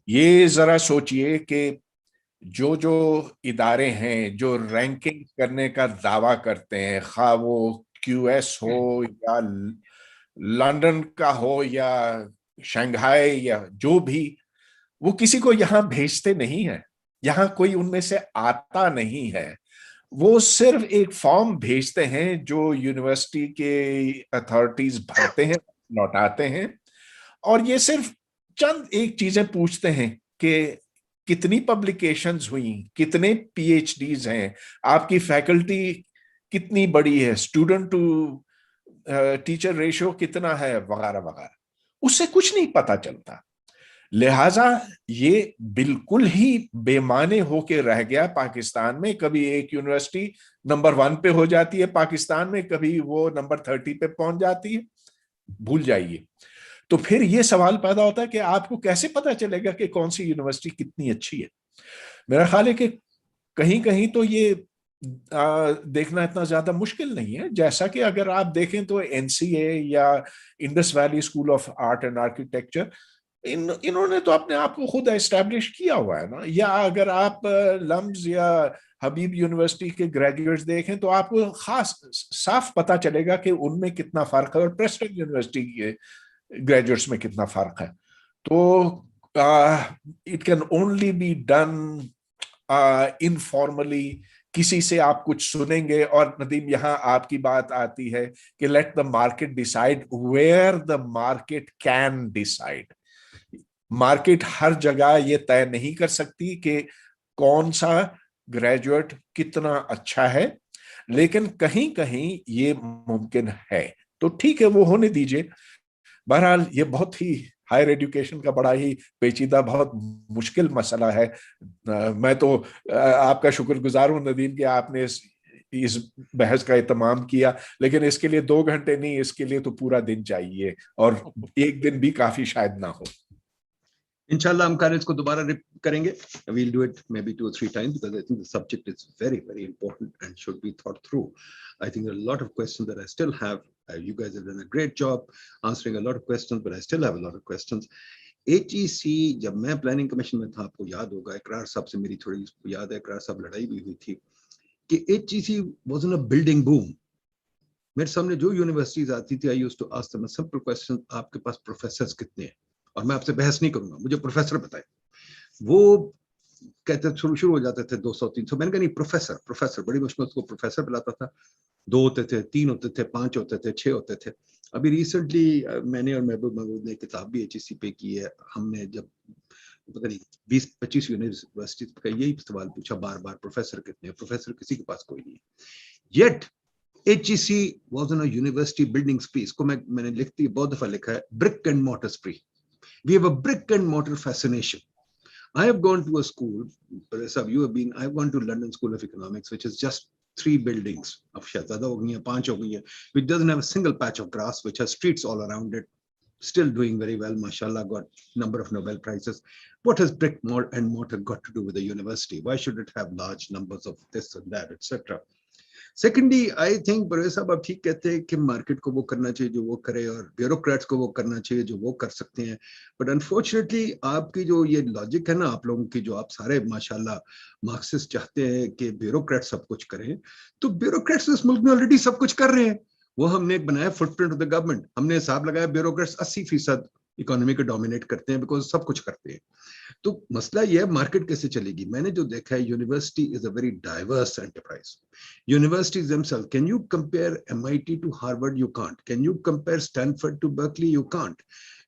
S2: ये जरा सोचिए कि जो जो इदारे हैं जो रैंकिंग करने का दावा करते हैं, खा वो क्यूएस हो या लंदन का हो या शंघाई या जो भी, वो किसी को यहां भेजते नहीं है, यहां कोई उनमें से आता नहीं है। वो सिर्फ एक फॉर्म भेजते हैं जो यूनिवर्सिटी के अथॉरिटीज भरते हैं, लौटाते हैं, और ये सिर्फ चंद एक चीजें पूछते हैं कि कितनी पब्लिकेशंस हुई, कितने पीएचडीज हैं, आपकी फैकल्टी कितनी बड़ी है, स्टूडेंट टू टीचर रेशियो कितना है, वगैरह वगैरह। उससे कुछ नहीं पता चलता। लिहाजा ये बिल्कुल ही बेमाने होके रह गया पाकिस्तान में। कभी एक यूनिवर्सिटी नंबर 1 पे हो जाती है पाकिस्तान में, कभी वो नंबर 30 पे पहुंच जाती है, भूल जाइए। तो फिर ये सवाल पैदा होता है कि आपको कैसे पता चलेगा कि कौन सी यूनिवर्सिटी कितनी अच्छी है। मेरा ख्याल है कि कहीं कहीं तो ये देखना इतना ज्यादा मुश्किल नहीं है। जैसा कि अगर आप देखें तो एनसीए या Indus valley school of art and architecture, इन्होंने तो अपने आप को खुद एस्टैब्लिश किया हुआ है ना। या अगर आप लम्स या हबीब यूनिवर्सिटी के ग्रेजुएट्स देखें तो आपको खास साफ पता चलेगा कि उनमें कितना फर्क है और प्रेस्टन यूनिवर्सिटी के ग्रेजुएट्स में कितना फर्क है। तो it can only be done informally. किसी से आप कुछ सुनेंगे, और नदीम यहां आपकी बात आती है कि let the market decide where the market can decide. Market हर जगह ये तय नहीं कर सकती कि कौन सा ग्रेजुएट कितना अच्छा है, लेकिन कहीं कहीं ये मुमकिन है। तो ठीक है, वो होने दीजिए। बहरहाल ये बहुत ही हायर एजुकेशन का बड़ा ही पेचीदा, बहुत मुश्किल मसला है। मैं तो आपका शुक्रगुजार हूं नदीम कि आपने इस बहस का इत्माम किया, लेकिन इसके लिए 2 घंटे नहीं, इसके लिए तो पूरा दिन चाहिए, और एक दिन भी काफी शायद ना हो।
S3: Inshallah, हम कल इसको दोबारा करेंगे. We'll do it maybe 2 or 3 times because I think the subject is very, very important and should be thought through. I think there are a lot of questions that I still have. You guys have done a great job answering a lot of questions, but I still have a lot of questions. HEC, जब मैं planning commission में था, आपको याद होगा, इकरार साहब से मेरी थोड़ी याद है, इकरार साहब लड़ाई भी हुई थी कि HEC was in a building boom. मेरे सामने जो यूनिवर्सिटीज आती थी, I used to ask them a simple question, आपके पास प्रोफेसर्स कितने हैं? और मैं आपसे बहस नहीं करूंगा, मुझे प्रोफेसर बताए। वो कहते शुरू हो जाते थे 200-300। मैंने कहा नहीं, प्रोफेसर बड़ी मुश्किल उसको प्रोफेसर बुलाता था। 2 होते थे, 3 होते थे, 5 होते थे, 6 होते थे। अभी रिसेंटली मैंने और महबूब ने किताब भी HEC पे की है। हमने जब पता नहीं 20-25 यूनिवर्सिटी का यही सवाल पूछा बार बार, प्रोफेसर कितने? प्रोफेसर किसी के पास कोई नहीं है। Yet HEC was on a university building spree. इसको मैंने लिखती बहुत दफा लिखा है, brick and mortar spree. We have a brick and mortar fascination. I have gone to a school, you have been, I've gone to London School of Economics, which is just 3 buildings of Shahzada ho gayi, 5 ho gayi, which doesn't have a single patch of grass, which has streets all around it, still doing very well, mashallah, got number of Nobel Prizes. What has brick and mortar got to do with the university? Why should it have large numbers of this and that, etc.? Secondly, I think बड़े साहब आप ठीक कहते हैं कि market को वो करना चाहिए जो वो करे, और ब्यूरोक्रेट्स को वो करना चाहिए जो वो कर सकते हैं। बट अनफॉर्चुनेटली आपकी जो ये लॉजिक है ना, आप लोगों की, जो आप सारे माशाल्लाह मार्क्सिस्ट चाहते हैं कि ब्यूरोक्रेट सब कुछ करें, तो ब्यूरोक्रेट्स इस मुल्क में ऑलरेडी सब कुछ कर रहे हैं। वो हमने एक बनाया फुटप्रिंट ऑफ द गवर्नमेंट, हमने हिसाब लगाया ब्यूरोक्रेट्स 80% इकोनॉमी को डोमिनेट करते हैं, बिकॉज सब कुछ करते हैं। तो मसला ये है मार्केट कैसे चलेगी। मैंने जो देखा है, university is a very diverse enterprise. Universities themselves, can you compare MIT to Harvard? You can't. Can you compare Stanford to Berkeley? You can't.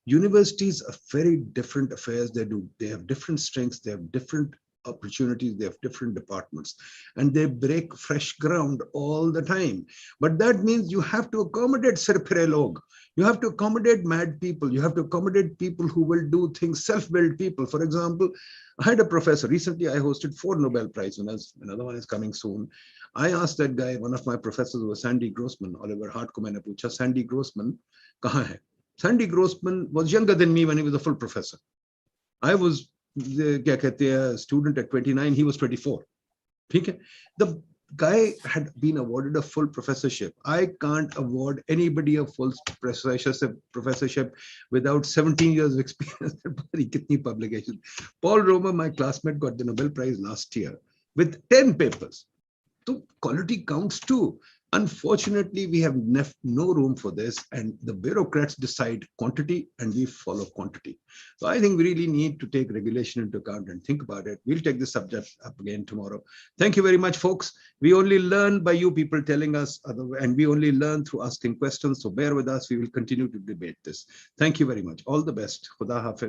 S3: Universities are very different affairs. They have different strengths, they have different opportunities, they have different departments, and they break fresh ground all the time. But that means you have to accommodate sirphire log. You have to accommodate mad people. You have to accommodate people who will do things, self-built people. For example, I had a professor, recently I hosted 4 Nobel Prize winners, another one is coming soon. I asked that guy, one of my professors was Sandy Grossman, Oliver Hart ko maine pucha, Sandy Grossman kahan hai? Sandy Grossman was younger than me when he was a full professor. I was क्या कहते हैं, student at 29, he was 24. ठीक है? The guy had been awarded a full professorship. I can't award anybody a full professorship without 17 years of experience. Kitni publication. Paul Romer, my classmate, got the Nobel Prize last year with 10 papers. So quality counts too. Unfortunately, we have no room for this, and the bureaucrats decide quantity and we follow quantity. So I think we really need to take regulation into account and think about it. We'll take this subject up again tomorrow. Thank you very much, folks. We only learn by you people telling us, and we only learn through asking questions. So bear with us. We will continue to debate this. Thank you very much. All the best. Khuda Hafiz.